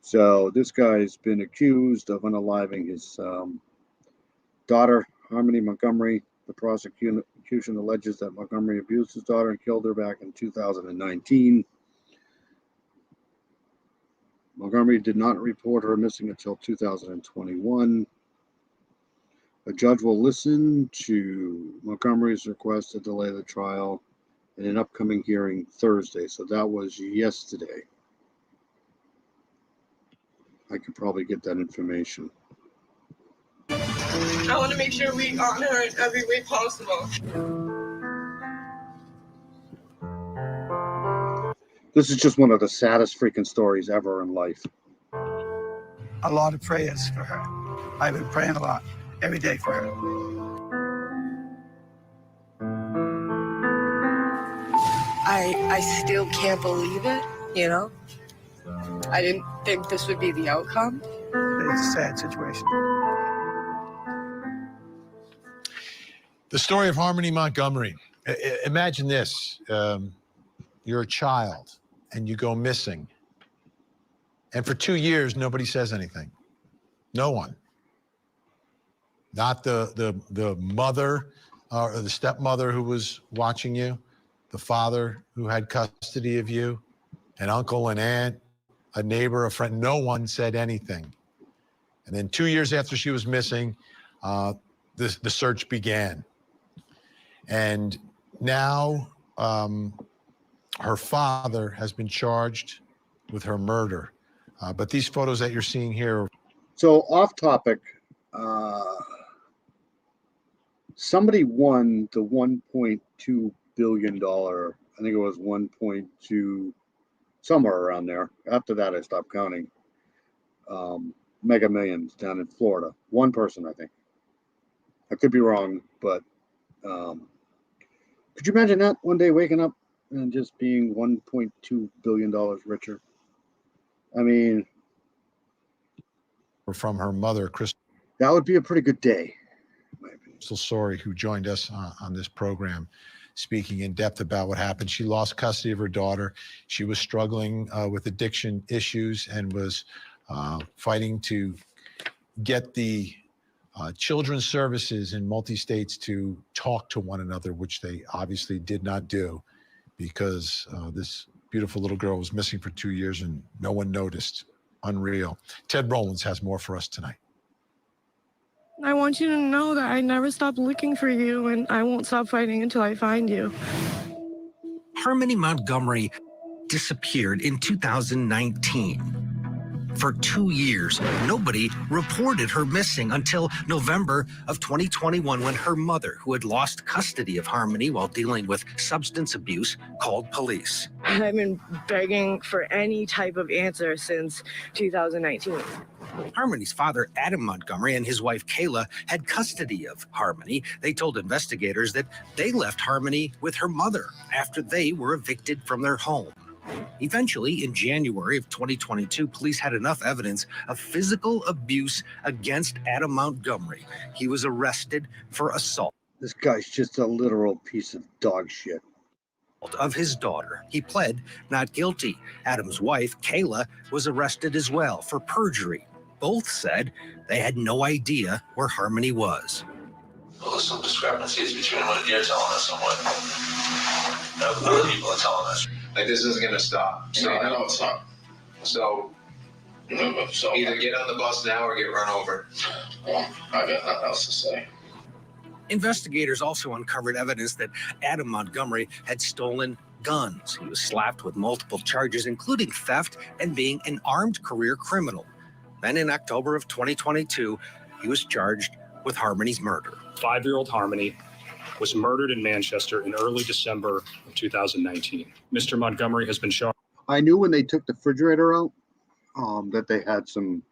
[SPEAKER 1] So this guy's been accused of unaliving his daughter, Harmony Montgomery. The prosecution alleges that Montgomery abused his daughter and killed her back in 2019. Montgomery did not report her missing until 2021. A judge will listen to Montgomery's request to delay the trial in an upcoming hearing Thursday. So that was yesterday. I could probably get that information.
[SPEAKER 7] I want to make sure we honor her in every way possible.
[SPEAKER 1] This is just one of the saddest freaking stories ever in life.
[SPEAKER 8] A lot of prayers for her. I've been praying a lot every day for her.
[SPEAKER 7] I still can't believe it, you know? I didn't think this would be the outcome.
[SPEAKER 8] It's a sad situation.
[SPEAKER 12] The story of Harmony Montgomery. Imagine this. You're a child and you go missing. And for 2 years, nobody says anything. No one. Not the mother or the stepmother who was watching you, the father who had custody of you, an uncle, an aunt, a neighbor, a friend. No one said anything. And then 2 years after she was missing, the search began. And now her father has been charged with her murder. But these photos that you're seeing here.
[SPEAKER 1] So off topic, somebody won the $1.2 billion, I think it was 1.2, somewhere around there. After that, I stopped counting. Mega Millions down in Florida. One person, I think. I could be wrong, but could you imagine that one day waking up and just being $1.2 billion richer? I mean,
[SPEAKER 12] from her mother, Crystal.
[SPEAKER 1] That would be a pretty good day.
[SPEAKER 12] Crystal Sorey, who joined us on this program, speaking in depth about what happened. She lost custody of her daughter. She was struggling with addiction issues and was fighting to get the children's services in multi-states to talk to one another, which they obviously did not do because this beautiful little girl was missing for 2 years and no one noticed. Unreal. Ted Rowlands has more for us tonight.
[SPEAKER 9] I want you to know that I never stopped looking for you and I won't stop fighting until I find you.
[SPEAKER 10] Harmony Montgomery disappeared in 2019. For 2 years, nobody reported her missing until November of 2021 when her mother, who had lost custody of Harmony while dealing with substance abuse, called police.
[SPEAKER 9] I've been begging for any type of answer since 2019.
[SPEAKER 10] Harmony's father, Adam Montgomery, and his wife, Kayla, had custody of Harmony. They told investigators that they left Harmony with her mother after they were evicted from their home. Eventually, in January of 2022, police had enough evidence of physical abuse against Adam Montgomery. He was arrested for assault.
[SPEAKER 1] This guy's just a literal piece of dog shit.
[SPEAKER 10] Of his daughter. He pled not guilty. Adam's wife, Kayla, was arrested as well for perjury. Both said they had no idea where Harmony was.
[SPEAKER 11] Well, there's some discrepancies between what you're telling us and what other people are telling us. Like, this isn't going to stop. So, I know it's not. So, No, so either get on the bus now or get run over. Well, I got nothing else to say.
[SPEAKER 10] Investigators also uncovered evidence that Adam Montgomery had stolen guns. He was slapped with multiple charges, including theft and being an armed career criminal. Then in October of 2022, he was charged with Harmony's murder.
[SPEAKER 13] 5-year-old Harmony was murdered in Manchester in early December of 2019. Mr. Montgomery has been charged.
[SPEAKER 1] I knew when they took the refrigerator out that they had some.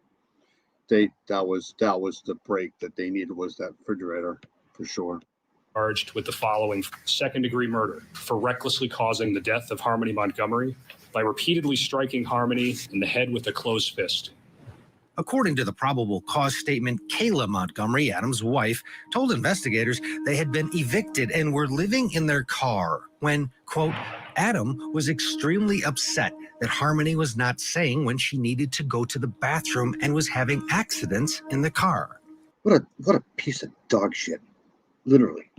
[SPEAKER 1] That was the break that they needed, was that refrigerator for sure.
[SPEAKER 13] Charged with the following: second-degree murder for recklessly causing the death of Harmony Montgomery by repeatedly striking Harmony in the head with a closed fist.
[SPEAKER 10] According to the probable cause statement, Kayla Montgomery, Adam's wife, told investigators they had been evicted and were living in their car when, quote, Adam was extremely upset that Harmony was not saying when she needed to go to the bathroom and was having accidents in the car.
[SPEAKER 1] What a piece of dog shit, literally.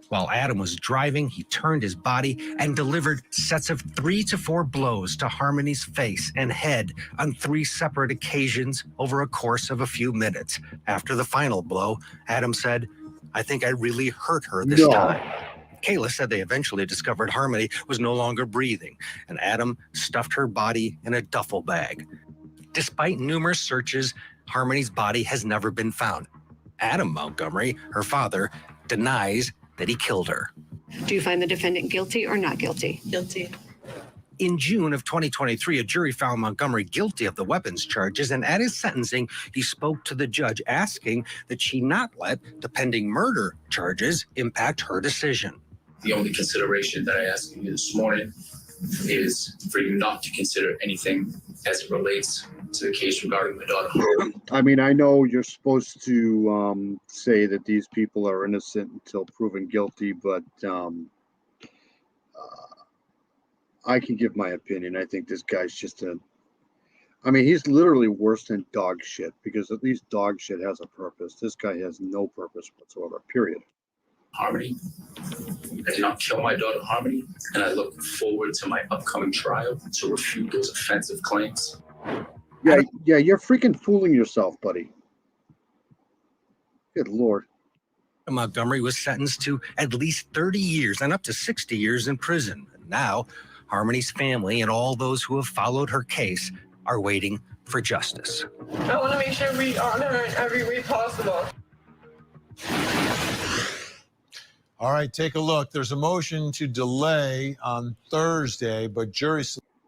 [SPEAKER 10] While Adam was driving, he turned his body and delivered sets of 3 to 4 blows to Harmony's face and head on 3 separate occasions over a course of a few minutes. After the final blow, Adam said, "I think I really hurt her this time." Kayla said they eventually discovered Harmony was no longer breathing, and Adam stuffed her body in a duffel bag. Despite numerous searches, Harmony's body has never been found. Adam Montgomery, her father, denies that he killed her.
[SPEAKER 14] Do you find the defendant guilty or not guilty?
[SPEAKER 7] Guilty.
[SPEAKER 10] In June of 2023, a jury found Montgomery guilty of the weapons charges, and at his sentencing, he spoke to the judge asking that she not let the pending murder charges impact her decision.
[SPEAKER 15] The only consideration that I ask you this morning is for you not to consider anything as it relates to the case regarding my daughter.
[SPEAKER 1] I mean, I know you're supposed to say that these people are innocent until proven guilty, but I can give my opinion. I think this guy's just he's literally worse than dog shit, because at least dog shit has a purpose. This guy has no purpose whatsoever, period.
[SPEAKER 15] Harmony. I did not kill my daughter, Harmony, and I look forward to my upcoming trial to refute those offensive claims.
[SPEAKER 1] Yeah, you're freaking fooling yourself, buddy. Good Lord.
[SPEAKER 10] Montgomery was sentenced to at least 30 years and up to 60 years in prison. And now, Harmony's family and all those who have followed her case are waiting for justice.
[SPEAKER 7] I want to make sure we honor her in every way possible.
[SPEAKER 12] All right, take a look. There's a motion to delay on Thursday, but jury.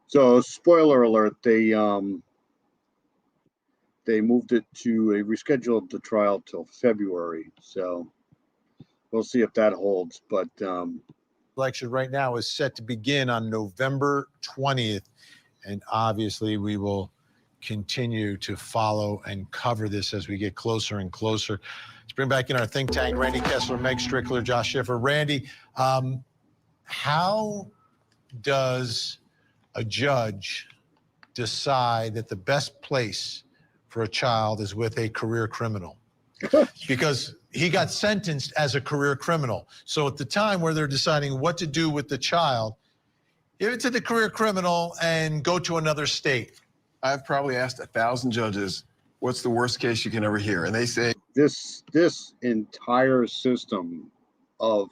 [SPEAKER 1] So, spoiler alert, they moved it to rescheduled the trial till February. So we'll see if that holds. But
[SPEAKER 12] election right now is set to begin on November 20th. And obviously we will continue to follow and cover this as we get closer and closer. Let's bring back in our think tank, Randy Kessler, Meg Strickler, Josh Schiffer. Randy, how does a judge decide that the best place for a child is with a career criminal? Because he got sentenced as a career criminal. So at the time where they're deciding what to do with the child, give it to the career criminal and go to another state.
[SPEAKER 16] I've probably asked 1,000 judges, what's the worst case you can ever hear? And they say,
[SPEAKER 1] this entire system of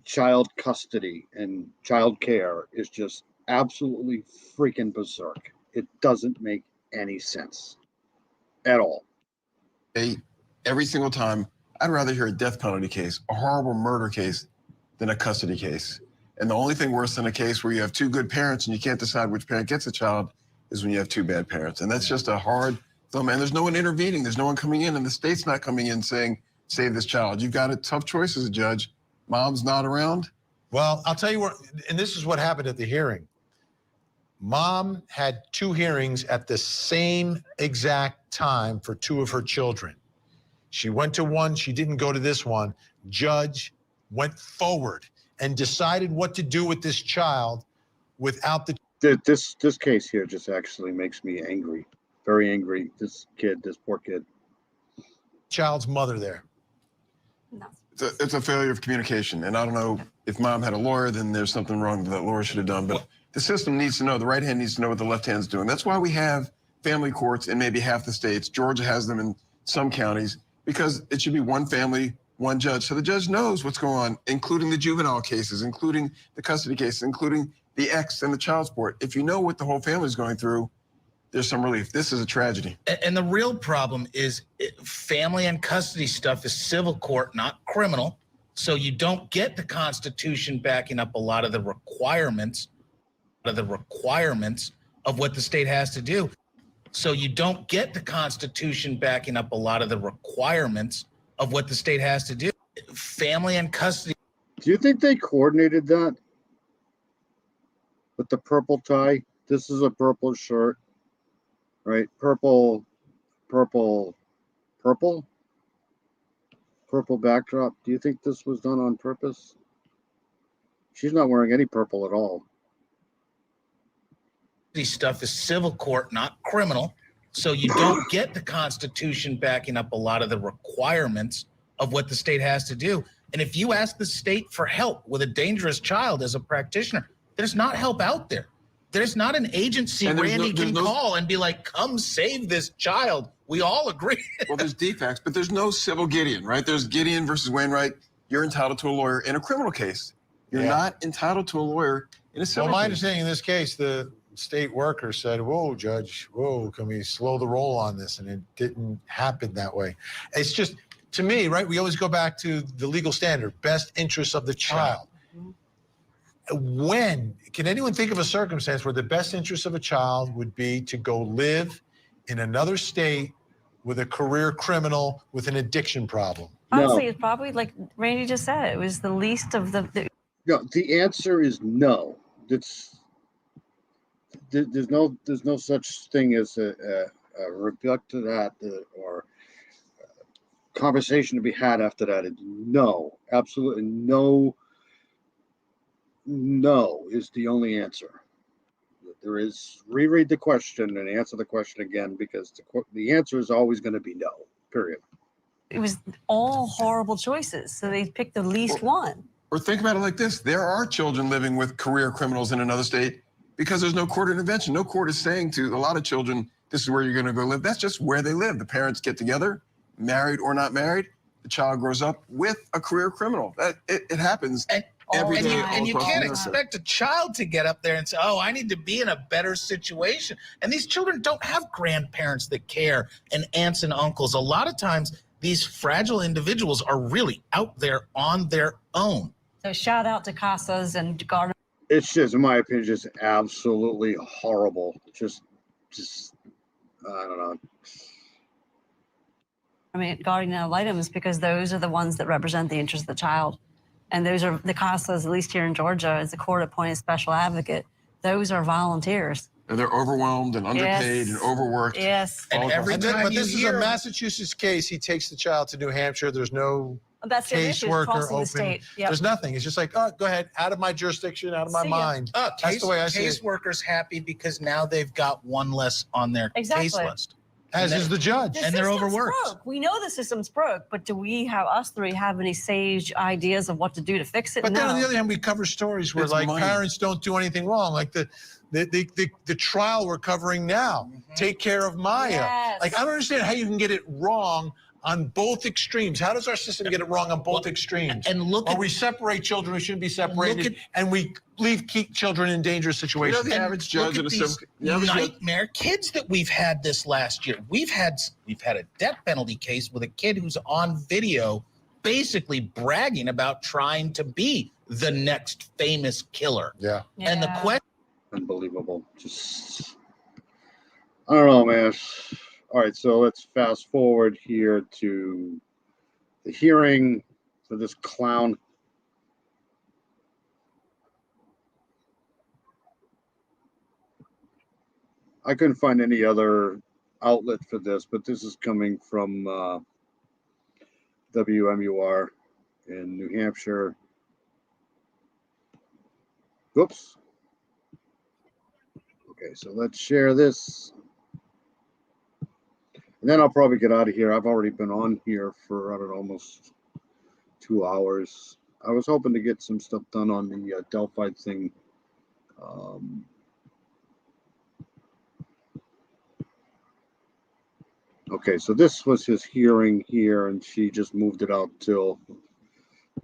[SPEAKER 1] child custody and child care is just absolutely freaking berserk. It doesn't make any sense at all.
[SPEAKER 16] Every single time, I'd rather hear a death penalty case, a horrible murder case, than a custody case. And the only thing worse than a case where you have 2 good parents and you can't decide which parent gets a child is when you have 2 bad parents. And that's just a hard thumb. And there's no one intervening. There's no one coming in, and the state's not coming in saying, save this child. You've got a tough choice as a judge. Mom's not around.
[SPEAKER 12] Well, I'll tell you what, and this is what happened at the hearing. Mom had 2 hearings at the same exact time for 2 of her children. She went to one, she didn't go to this one. Judge went forward and decided what to do with this child without the...
[SPEAKER 1] This case here just actually makes me angry. Very angry. This poor kid.
[SPEAKER 12] Child's mother there.
[SPEAKER 16] It's a failure of communication. And I don't know if mom had a lawyer, then there's something wrong that lawyer should have done. But The system needs to know, the right hand needs to know what the left hand's doing. That's why we have family courts in maybe half the states. Georgia has them in some counties because it should be one family, one judge. So the judge knows what's going on, including the juvenile cases, including the custody cases, including the ex and the child support. If you know what the whole family is going through, there's some relief. This is a tragedy.
[SPEAKER 4] And the real problem is family and custody stuff is civil court, not criminal. So you don't get the Constitution backing up a lot of the requirements of what the state has to do. So you don't get the Constitution backing up a lot of the requirements of what the state has to do. Family and custody.
[SPEAKER 1] Do you think they coordinated that with the purple tie? This is a purple shirt, right? Purple backdrop. Do you think this was done on purpose? She's not wearing any purple at all.
[SPEAKER 4] Stuff is civil court, not criminal. So you don't get the Constitution backing up a lot of the requirements of what the state has to do. And if you ask the state for help with a dangerous child as a practitioner, there's not help out there. There's not an agency Randy can call and be like, come save this child. We all agree.
[SPEAKER 16] Well, there's defects, but there's no civil Gideon, right? There's Gideon versus Wainwright. You're entitled to a lawyer in a criminal case. You're not entitled to a lawyer in a civil
[SPEAKER 12] Well, my
[SPEAKER 16] case.
[SPEAKER 12] understanding in this case, the state worker said, whoa, judge, whoa, can we slow the roll on this? And it didn't happen that way. It's just, to me, right, we always go back to the legal standard, best interests of the child. When, can anyone think of a circumstance where the best interest of a child would be to go live in another state with a career criminal with an addiction problem?
[SPEAKER 17] Honestly, it's probably like Randy just said, it was the least of the
[SPEAKER 1] No, the answer is no. There's no such thing as a rebut to that or conversation to be had after that. No, absolutely no. No is the only answer. There is reread the question and answer the question again because the answer is always going to be no. Period.
[SPEAKER 17] it was all horrible choices. So they picked the least one.
[SPEAKER 16] Or think about it like this. There are children living with career criminals in another state because there's no court intervention. No court is saying to a lot of children, this is where you're going to go live. That's just where they live. The parents get together, married or not married. The child grows up with a career criminal. It happens every day.
[SPEAKER 4] And you can't expect a child to get up there and say, oh, I need to be in a better situation. And these children don't have grandparents that care and aunts and uncles. A lot of times, these fragile individuals are really out there on their own.
[SPEAKER 17] So shout out to Casas and Gardner.
[SPEAKER 1] It's just, in my opinion, just absolutely horrible. Just I don't know.
[SPEAKER 17] I mean, guardian ad litems, because those are the ones that represent the interest of the child. And those are the Casas, at least here in Georgia, as a court-appointed special advocate. Those are volunteers.
[SPEAKER 16] And they're overwhelmed and underpaid and overworked.
[SPEAKER 17] Yes.
[SPEAKER 12] And but this is a Massachusetts case. He takes the child to New Hampshire. There's no
[SPEAKER 17] That's the issue,
[SPEAKER 12] caseworker
[SPEAKER 17] crossing the
[SPEAKER 12] open.
[SPEAKER 17] state. Yep.
[SPEAKER 12] There's nothing. It's just like, oh, go ahead, out of my jurisdiction, out of my mind. That's the way I see it.
[SPEAKER 4] Caseworkers happy because now they've got one less on their case list.
[SPEAKER 12] As is the judge.
[SPEAKER 17] The
[SPEAKER 4] And they're
[SPEAKER 17] system's
[SPEAKER 4] overworked.
[SPEAKER 17] broke. We know the system's broke, but do we have, us three, have any sage ideas of what to do to fix it?
[SPEAKER 12] But
[SPEAKER 17] no.
[SPEAKER 12] then on the other hand, we cover stories where
[SPEAKER 16] It's
[SPEAKER 12] like
[SPEAKER 16] money.
[SPEAKER 12] parents don't do anything wrong. Like the trial we're covering now, Take Care of Maya.
[SPEAKER 17] Yes.
[SPEAKER 12] Like, I don't understand how you can get it wrong on both extremes. How does our system get it wrong on both extremes?
[SPEAKER 4] And look
[SPEAKER 12] or
[SPEAKER 4] at-
[SPEAKER 12] we separate children who shouldn't be separated, and we keep children in dangerous situations.
[SPEAKER 16] the average judge
[SPEAKER 4] Look
[SPEAKER 16] in a
[SPEAKER 4] at these
[SPEAKER 16] civil
[SPEAKER 4] nightmare kids that we've had this last year. We've had a death penalty case with a kid who's on video basically bragging about trying to be the next famous killer.
[SPEAKER 12] Yeah.
[SPEAKER 4] And the question
[SPEAKER 1] Unbelievable. Just, I don't know, man. All right, so let's fast forward here to the hearing for this clown. I couldn't find any other outlet for this, but this is coming from WMUR in New Hampshire. Whoops. Okay, so let's share this. And then I'll probably get out of here. I've already been on here for, I don't know, almost 2 hours. I was hoping to get some stuff done on the Delphi thing Okay, so this was his hearing here, and she just moved it out till,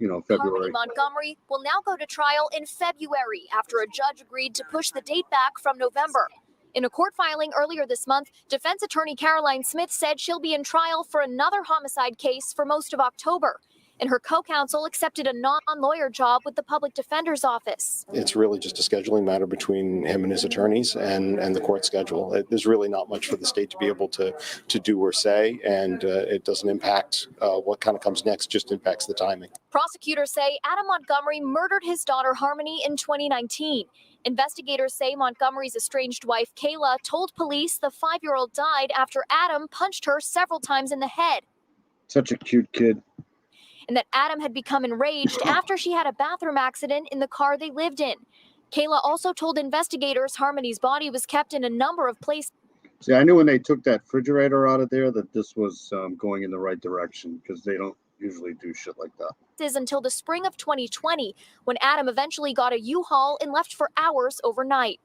[SPEAKER 3] Harmony
[SPEAKER 1] February.
[SPEAKER 3] Montgomery will now go to trial in February after a judge agreed to push the date back from November. In a court filing earlier this month, defense attorney Caroline Smith said she'll be in trial for another homicide case for most of October. And her co-counsel accepted a non-lawyer job with the public defender's office.
[SPEAKER 18] It's really just a scheduling matter between him and his attorneys and the court schedule. There's really not much for the state to be able to do or say, and it doesn't impact what kind of comes next, just impacts the timing.
[SPEAKER 3] Prosecutors say Adam Montgomery murdered his daughter Harmony in 2019. Investigators say Montgomery's estranged wife Kayla told police the 5-year-old died after Adam punched her several times in the head.
[SPEAKER 1] Such a cute kid.
[SPEAKER 3] And that Adam had become enraged after she had a bathroom accident in the car they lived in. Kayla also told investigators Harmony's body was kept in a number of places.
[SPEAKER 1] See, I knew when they took that refrigerator out of there that this was going in the right direction, because they don't usually do shit like that.
[SPEAKER 3] Until the spring of 2020, when Adam eventually got a U-Haul and left for hours overnight.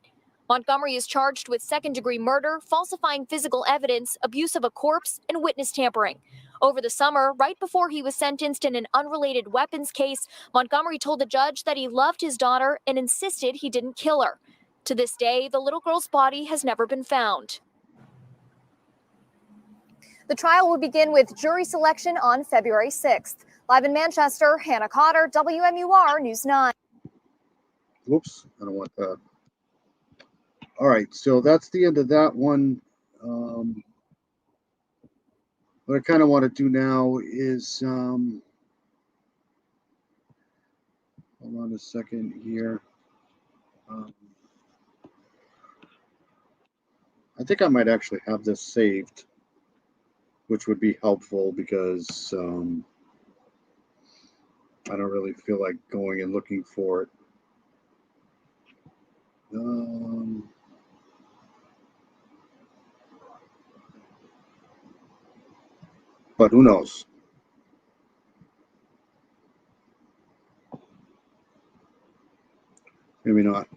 [SPEAKER 3] Montgomery is charged with second-degree murder, falsifying physical evidence, abuse of a corpse, and witness tampering. Over the summer, right before he was sentenced in an unrelated weapons case, Montgomery told the judge that he loved his daughter and insisted he didn't kill her. To this day, the little girl's body has never been found. The trial will begin with jury selection on February 6th. Live in Manchester, Hannah Cotter, WMUR News 9.
[SPEAKER 1] Whoops, I don't want that. All right, so that's the end of that one. What I kind of want to do now is, hold on a second here. I think I might actually have this saved, which would be helpful because I don't really feel like going and looking for it. But who knows? Maybe not.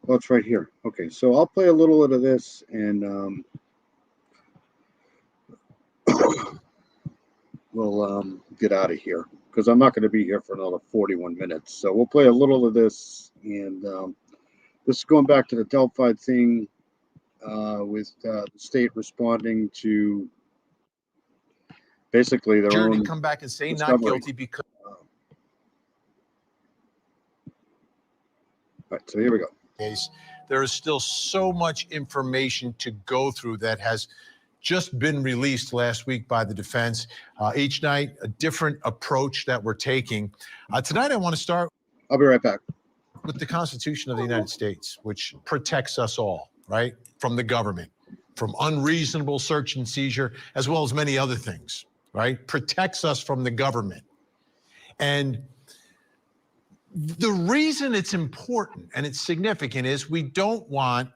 [SPEAKER 1] Well, it's right here. Okay, so I'll play a little bit of this and we'll get out of here, because I'm not going to be here for another 41 minutes. So we'll play a little of this, and this is going back to the Delphi thing with the state responding to basically their
[SPEAKER 12] Jury
[SPEAKER 1] own
[SPEAKER 12] to come back and say
[SPEAKER 1] discovery.
[SPEAKER 12] not guilty because.
[SPEAKER 1] All right, so here we go.
[SPEAKER 12] There is still so much information to go through that has just been released last week by the defense. Each night, a different approach that we're taking. Tonight, I want to start.
[SPEAKER 1] I'll be right back.
[SPEAKER 12] With the Constitution of the United States, which protects us all, right? From the government, from unreasonable search and seizure, as well as many other things, right? Protects us from the government. And the reason it's important and it's significant is we don't want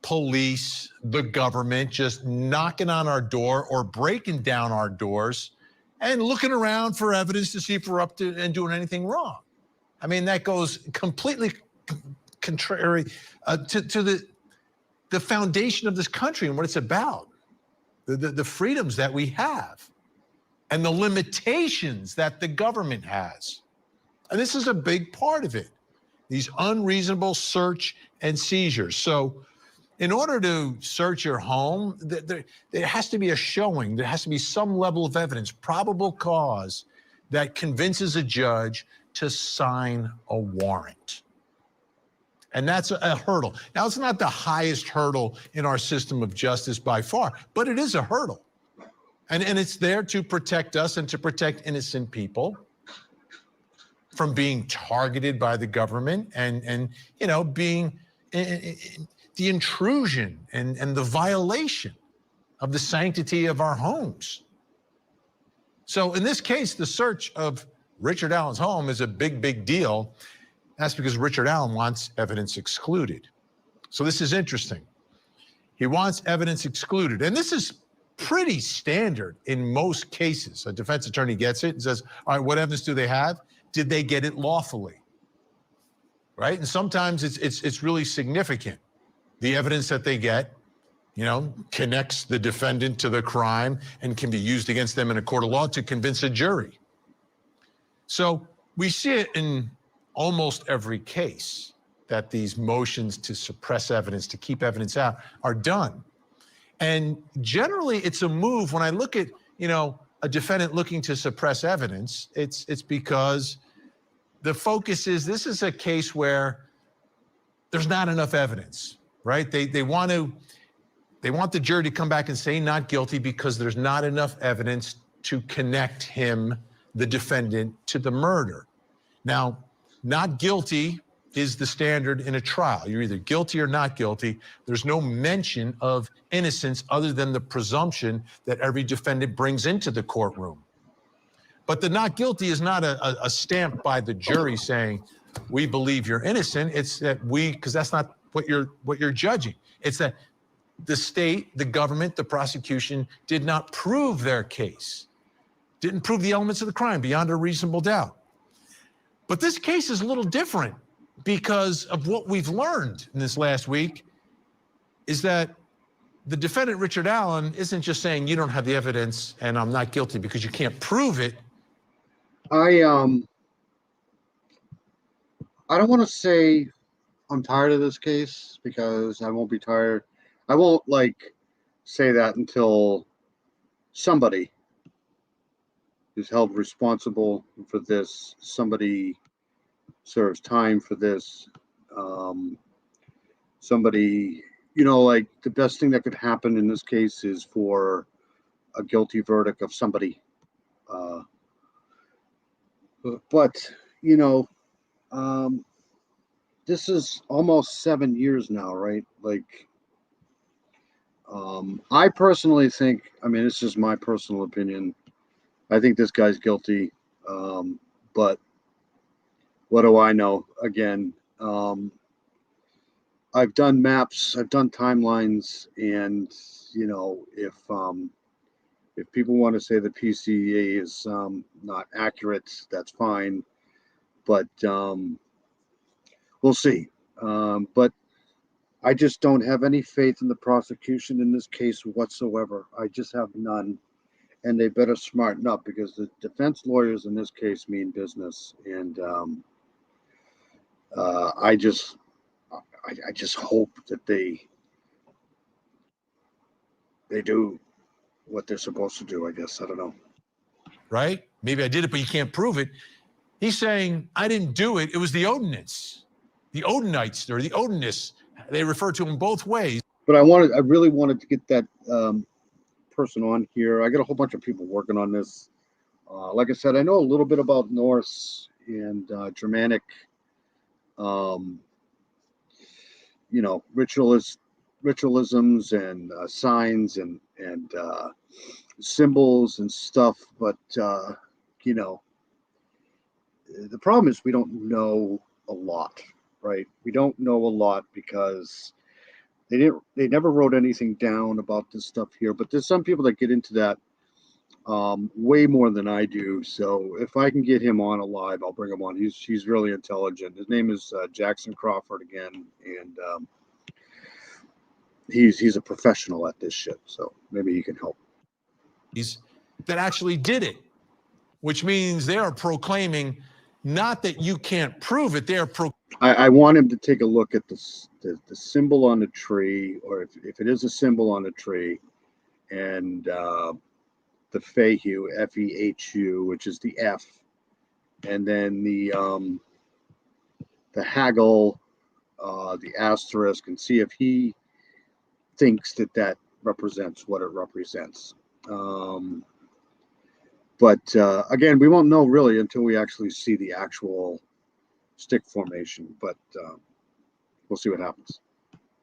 [SPEAKER 12] police, the government, just knocking on our door or breaking down our doors and looking around for evidence to see if we're up to and doing anything wrong. I mean, that goes completely contrary to the foundation of this country and what it's about, the freedoms that we have and the limitations that the government has. And this is a big part of it, these unreasonable search and seizures. So in order to search your home, there has to be a showing. There has to be some level of evidence, probable cause, that convinces a judge to sign a warrant. And that's a hurdle. Now, it's not the highest hurdle in our system of justice by far, but it is a hurdle. And it's there to protect us and to protect innocent people from being targeted by the government and you know, being the intrusion and the violation of the sanctity of our homes. So in this case, the search of Richard Allen's home is a big, big deal. That's because Richard Allen wants evidence excluded. So this is interesting. He wants evidence excluded. And this is pretty standard in most cases. A defense attorney gets it and says, all right, what evidence do they have? Did they get it lawfully? Right? And sometimes it's really significant. The evidence that they get, connects the defendant to the crime and can be used against them in a court of law to convince a jury. So we see it in almost every case that these motions to suppress evidence, to keep evidence out, are done. And generally it's a move. When I look at, a defendant looking to suppress evidence, it's because the focus is, this is a case where there's not enough evidence, right? They want the jury to come back and say not guilty because there's not enough evidence to connect him, the defendant, to the murder. Now, not guilty is the standard in a trial. You're either guilty or not guilty. There's no mention of innocence other than the presumption that every defendant brings into the courtroom. But the not guilty is not a stamp by the jury saying, we believe you're innocent. It's that because that's not what you're judging. It's that the state, the government, the prosecution did not prove their case, didn't prove the elements of the crime beyond a reasonable doubt. But this case is a little different because of what we've learned in this last week is that the defendant, Richard Allen, isn't just saying you don't have the evidence and I'm not guilty because you can't prove it.
[SPEAKER 1] I don't want to say I'm tired of this case because I won't be tired. I won't say that until somebody is held responsible for this. Somebody serves time for this. Somebody, the best thing that could happen in this case is for a guilty verdict of somebody. But this is almost 7 years now, right? I personally think, this is my personal opinion, I think this guy's guilty. But what do I know? Again, I've done maps, I've done timelines, and if people want to say the PCA is not accurate, that's fine. But we'll see. But I just don't have any faith in the prosecution in this case whatsoever. I just have none. And they better smarten up because the defense lawyers in this case mean business. And I just hope that they do what they're supposed to do, I guess. I don't know.
[SPEAKER 12] Right? Maybe I did it, but you can't prove it. He's saying, I didn't do it. It was the Odinists, the Odinites, or the Odinists. They refer to them both ways.
[SPEAKER 1] But I really wanted to get that person on here. I got a whole bunch of people working on this. Like I said, I know a little bit about Norse and Germanic, ritualisms and signs and symbols and stuff. But the problem is we don't know a lot, right? We don't know a lot because they never wrote anything down about this stuff here. But there's some people that get into that way more than I do. So if I can get him on alive, I'll bring him on. He's really intelligent. His name is Jackson Crawford again, and he's a professional at this shit. So maybe he can help.
[SPEAKER 12] That actually did it, which means they are proclaiming not that you can't prove it. They're
[SPEAKER 1] I want him to take a look at the symbol on the tree, or if it is a symbol on the tree, and the Fehu, F-E-H-U, which is the F, and then the haggle, the asterisk, and see if he thinks that represents what it represents. But again, we won't know really until we actually see the actual stick formation, but we'll see what happens.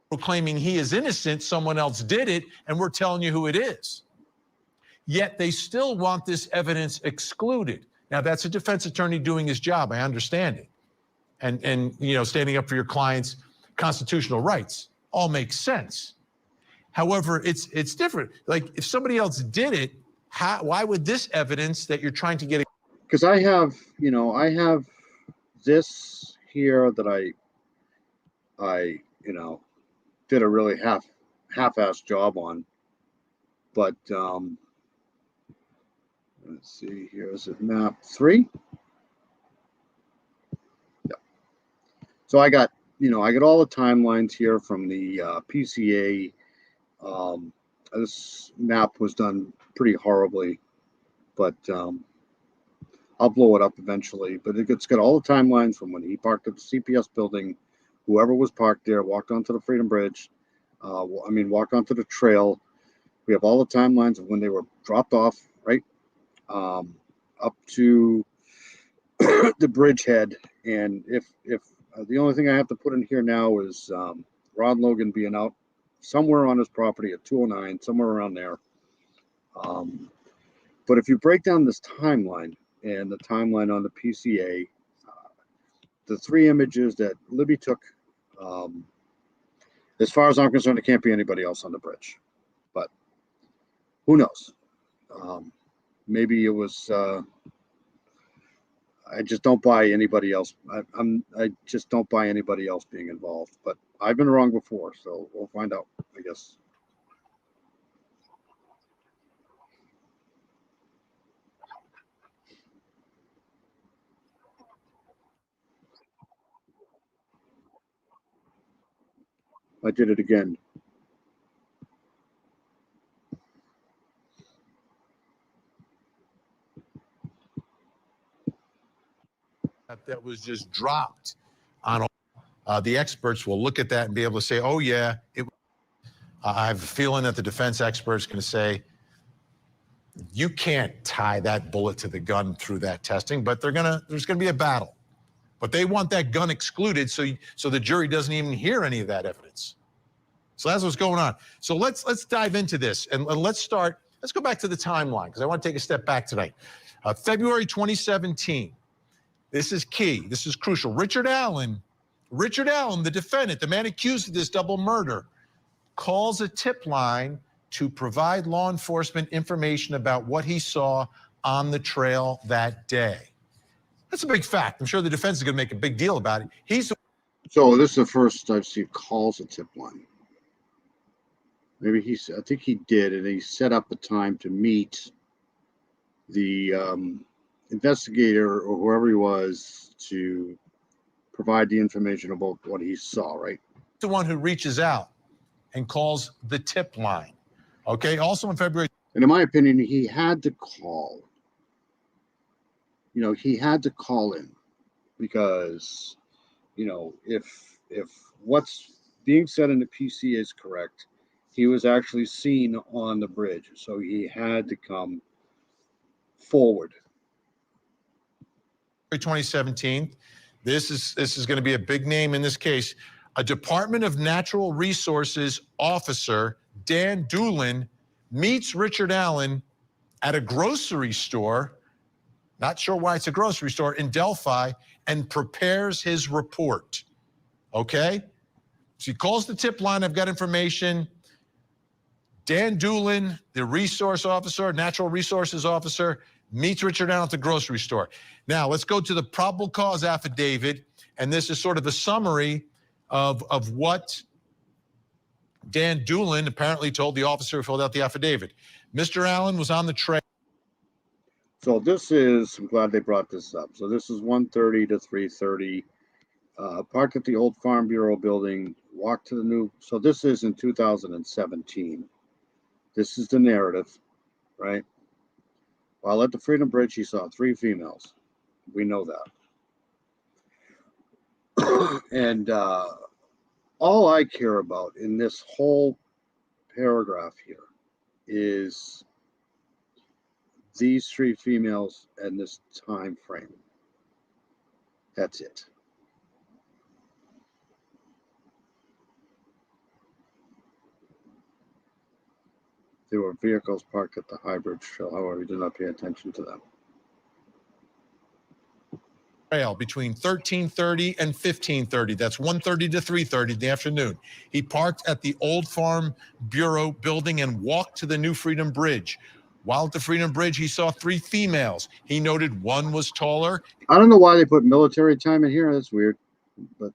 [SPEAKER 12] Proclaiming he is innocent, someone else did it, and we're telling you who it is. Yet they still want this evidence excluded. Now, that's a defense attorney doing his job. I understand it. And standing up for your client's constitutional rights all makes sense. However, it's different. Like if somebody else did it, why would this evidence that you're trying to get?
[SPEAKER 1] Because I have this here that I did a really half-assed job on, but let's see, here is it, map 3. Yeah. So I got all the timelines here from the PCA. This map was done pretty horribly, but I'll blow it up eventually. But it's got all the timelines from when he parked at the CPS building, whoever was parked there, walked onto the Freedom Bridge, walked onto the trail. We have all the timelines of when they were dropped off, right, up to the bridgehead. And if the only thing I have to put in here now is Ron Logan being out somewhere on his property at 209, somewhere around there. But if you break down this timeline and the timeline on the PCA, the 3 images that Libby took, as far as I'm concerned, it can't be anybody else on the bridge. But who knows? Maybe it was. I just don't buy anybody else. I just don't buy anybody else being involved. But I've been wrong before, so we'll find out, I guess. I did it again.
[SPEAKER 12] That was just dropped on the experts will look at that and be able to say, oh yeah, I have a feeling that the defense expert's going to say you can't tie that bullet to the gun through that testing, but there's going to be a battle. But they want that gun excluded so the jury doesn't even hear any of that evidence. So that's what's going on. So let's dive into this and let's go back to the timeline because I want to take a step back tonight. February 2017. This is key. This is crucial. Richard Allen, the defendant, the man accused of this double murder, calls a tip line to provide law enforcement information about what he saw on the trail that day. That's a big fact. I'm sure the defense is going to make a big deal about it.
[SPEAKER 1] So this is the first I've seen calls a tip line. Maybe I think he did, and he set up a time to meet the investigator or whoever he was to provide the information about what he saw, right?
[SPEAKER 12] The one who reaches out and calls the tip line. Okay, also in February.
[SPEAKER 1] And in my opinion, he had to call. He had to call in because, if what's being said in the PC is correct, he was actually seen on the bridge. So he had to come forward.
[SPEAKER 12] 2017. This is going to be a big name in this case. A Department of Natural Resources officer, Dan Doolin, meets Richard Allen at a grocery store, not sure why it's a grocery store, in Delphi, and prepares his report. Okay? So he calls the tip line, I've got information. Dan Doolin, the resource officer, natural resources officer, meets Richard Allen at the grocery store. Now, let's go to the probable cause affidavit, and this is sort of a summary of what Dan Doolin apparently told the officer who filled out the affidavit. Mr. Allen was on the trail.
[SPEAKER 1] So this is, I'm glad they brought this up. So this is 1:30 to 3:30. Parked at the old Farm Bureau building, walked to the new. So this is in 2017. This is the narrative, right? While at the Freedom Bridge, he saw 3 females. We know that. And all I care about in this whole paragraph here is these 3 females and this time frame. That's it. There were vehicles parked at the High Bridge Trail, however, he did not pay attention to them.
[SPEAKER 12] trail between 13:30 and 15:30. That's 1:30 to 3:30 in the afternoon. He parked at the Old Farm Bureau building and walked to the New Freedom Bridge. While at the Freedom Bridge, he saw 3 females. He noted one was taller.
[SPEAKER 1] I don't know why they put military time in here. That's weird. But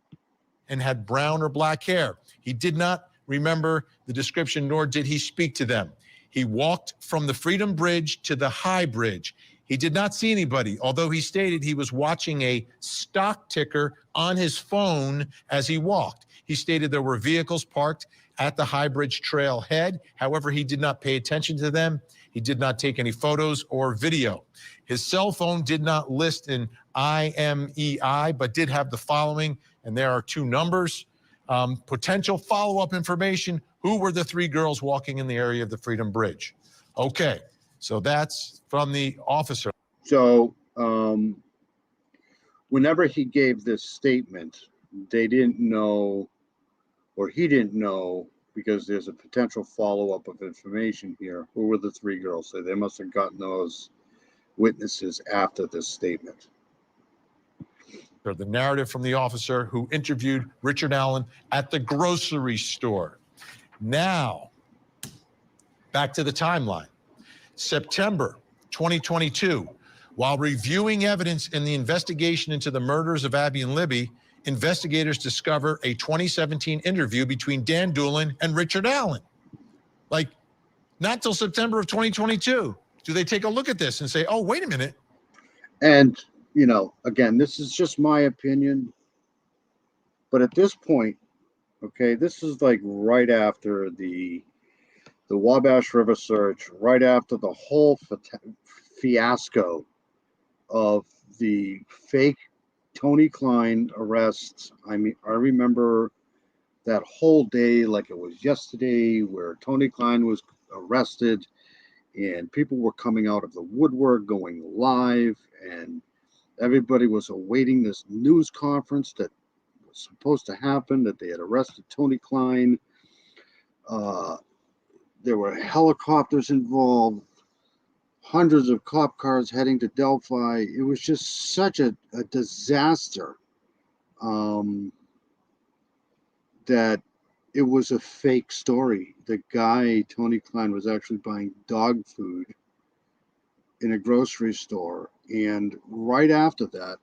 [SPEAKER 12] and had brown or black hair. He did not remember the description, nor did he speak to them. He walked from the Freedom Bridge to the High Bridge. He did not see anybody, although he stated he was watching a stock ticker on his phone as he walked. He stated there were vehicles parked at the High Bridge trailhead. However, he did not pay attention to them. He did not take any photos or video. His cell phone did not list an IMEI, but did have the following, and there are 2 numbers. Potential follow-up information. Who were the 3 girls walking in the area of the Freedom Bridge? Okay, so that's from the officer.
[SPEAKER 1] So whenever he gave this statement, they didn't know, or he didn't know, because there's a potential follow-up of information here. Who were the 3 girls? So they must have gotten those witnesses after this statement.
[SPEAKER 12] The narrative from the officer who interviewed Richard Allen at the grocery store. Now, back to the timeline. September 2022, while reviewing evidence in the investigation into the murders of Abby and Libby, investigators discover a 2017 interview between Dan Doolin and Richard Allen. Like, not till September of 2022 do they take a look at this and say, oh, wait a minute.
[SPEAKER 1] And, you know, again, this is just my opinion. But at this point, okay, this is like right after the Wabash River search, right after the whole fiasco of the fake Tony Klein arrests. I mean, I remember that whole day like it was yesterday, where Tony Klein was arrested and people were coming out of the woodwork going live, and everybody was awaiting this news conference that was supposed to happen, that they had arrested Tony Klein. There were helicopters involved, hundreds of cop cars heading to Delphi. It was just such a disaster that it was a fake story. The guy, Tony Klein, was actually buying dog food in a grocery store. And right after that,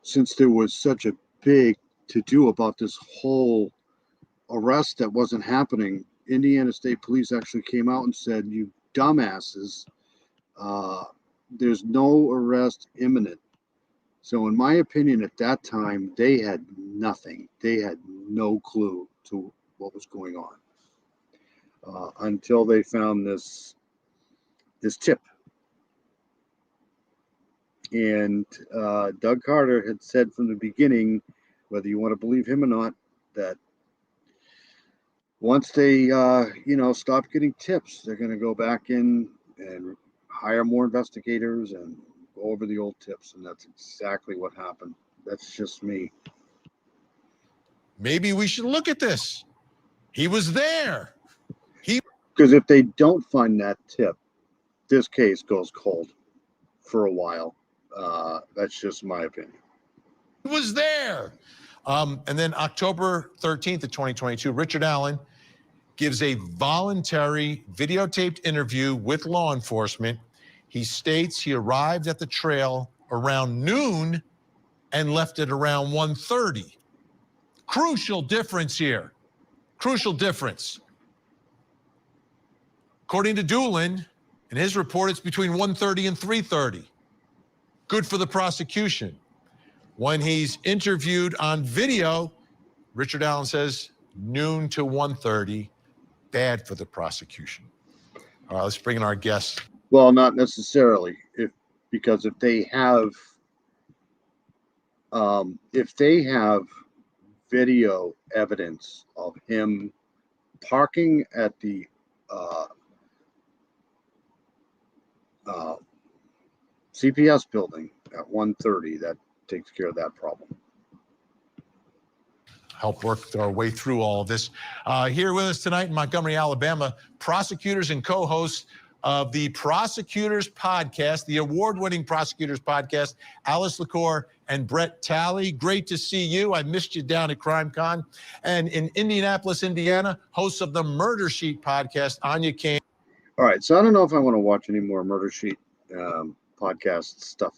[SPEAKER 1] since there was such a big to-do about this whole arrest that wasn't happening, Indiana State Police actually came out and said, you dumbasses, there's no arrest imminent. So in my opinion, at that time, they had nothing. They had no clue to what was going on until they found this tip. And Doug Carter had said from the beginning, whether you want to believe him or not, that once they, stop getting tips, they're going to go back in and hire more investigators and go over the old tips. And that's exactly what happened. That's just me.
[SPEAKER 12] Maybe we should look at this. He was there.
[SPEAKER 1] Because if they don't find that tip, this case goes cold for a while. That's just my opinion.
[SPEAKER 12] He was there. And then October 13th of 2022, Richard Allen gives a voluntary videotaped interview with law enforcement. He states he arrived at the trail around noon and left it around 1:30. Crucial difference here. Crucial difference. According to Doolin, in his report, it's between 1:30 and 3:30. Good for the prosecution. When he's interviewed on video, Richard Allen says noon to 1:30. Bad for the prosecution. All right, let's bring in our guest.
[SPEAKER 1] Well, not necessarily, because if they have video evidence of him parking at the CPS building at 1:30, that takes care of that problem.
[SPEAKER 12] Help work our way through all of this. Here with us tonight in Montgomery, Alabama, prosecutors and co-hosts of the Prosecutors Podcast, the award-winning Prosecutors Podcast, Alice LaCour and Brett Talley. Great to see you. I missed you down at CrimeCon. And in Indianapolis, Indiana, hosts of the Murder Sheet Podcast, Anya Kane.
[SPEAKER 1] All right, so I don't know if I want to watch any more Murder Sheet podcast stuff.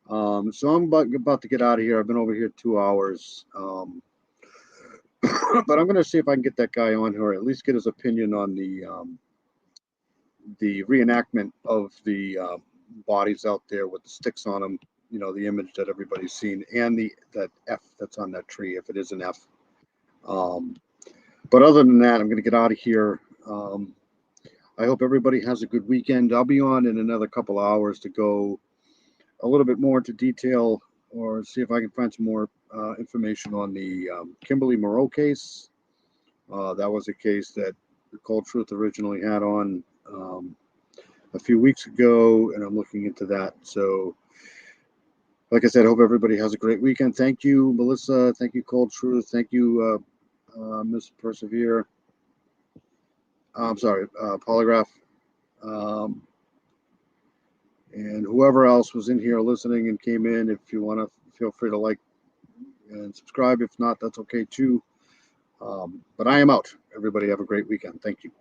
[SPEAKER 1] So I'm about to get out of here. I've been over here 2 hours. But I'm going to see if I can get that guy on here, or at least get his opinion on the reenactment of the bodies out there with the sticks on them. You know, the image that everybody's seen, and that F that's on that tree, if it is an F. But other than that, I'm going to get out of here. I hope everybody has a good weekend. I'll be on in another couple hours to go a little bit more into detail, or see if I can find some more information on the Kimberly Moreau case. That was a case that the Cold Truth originally had on a few weeks ago, and I'm looking into that. So, like I said, I hope everybody has a great weekend. Thank you, Melissa. Thank you, Cold Truth. Thank you, Miss Persevere. I'm sorry, Polygraph. And whoever else was in here listening and came in, if you want to, feel free to like and subscribe. If not, that's okay too. But I am out. Everybody have a great weekend. Thank you.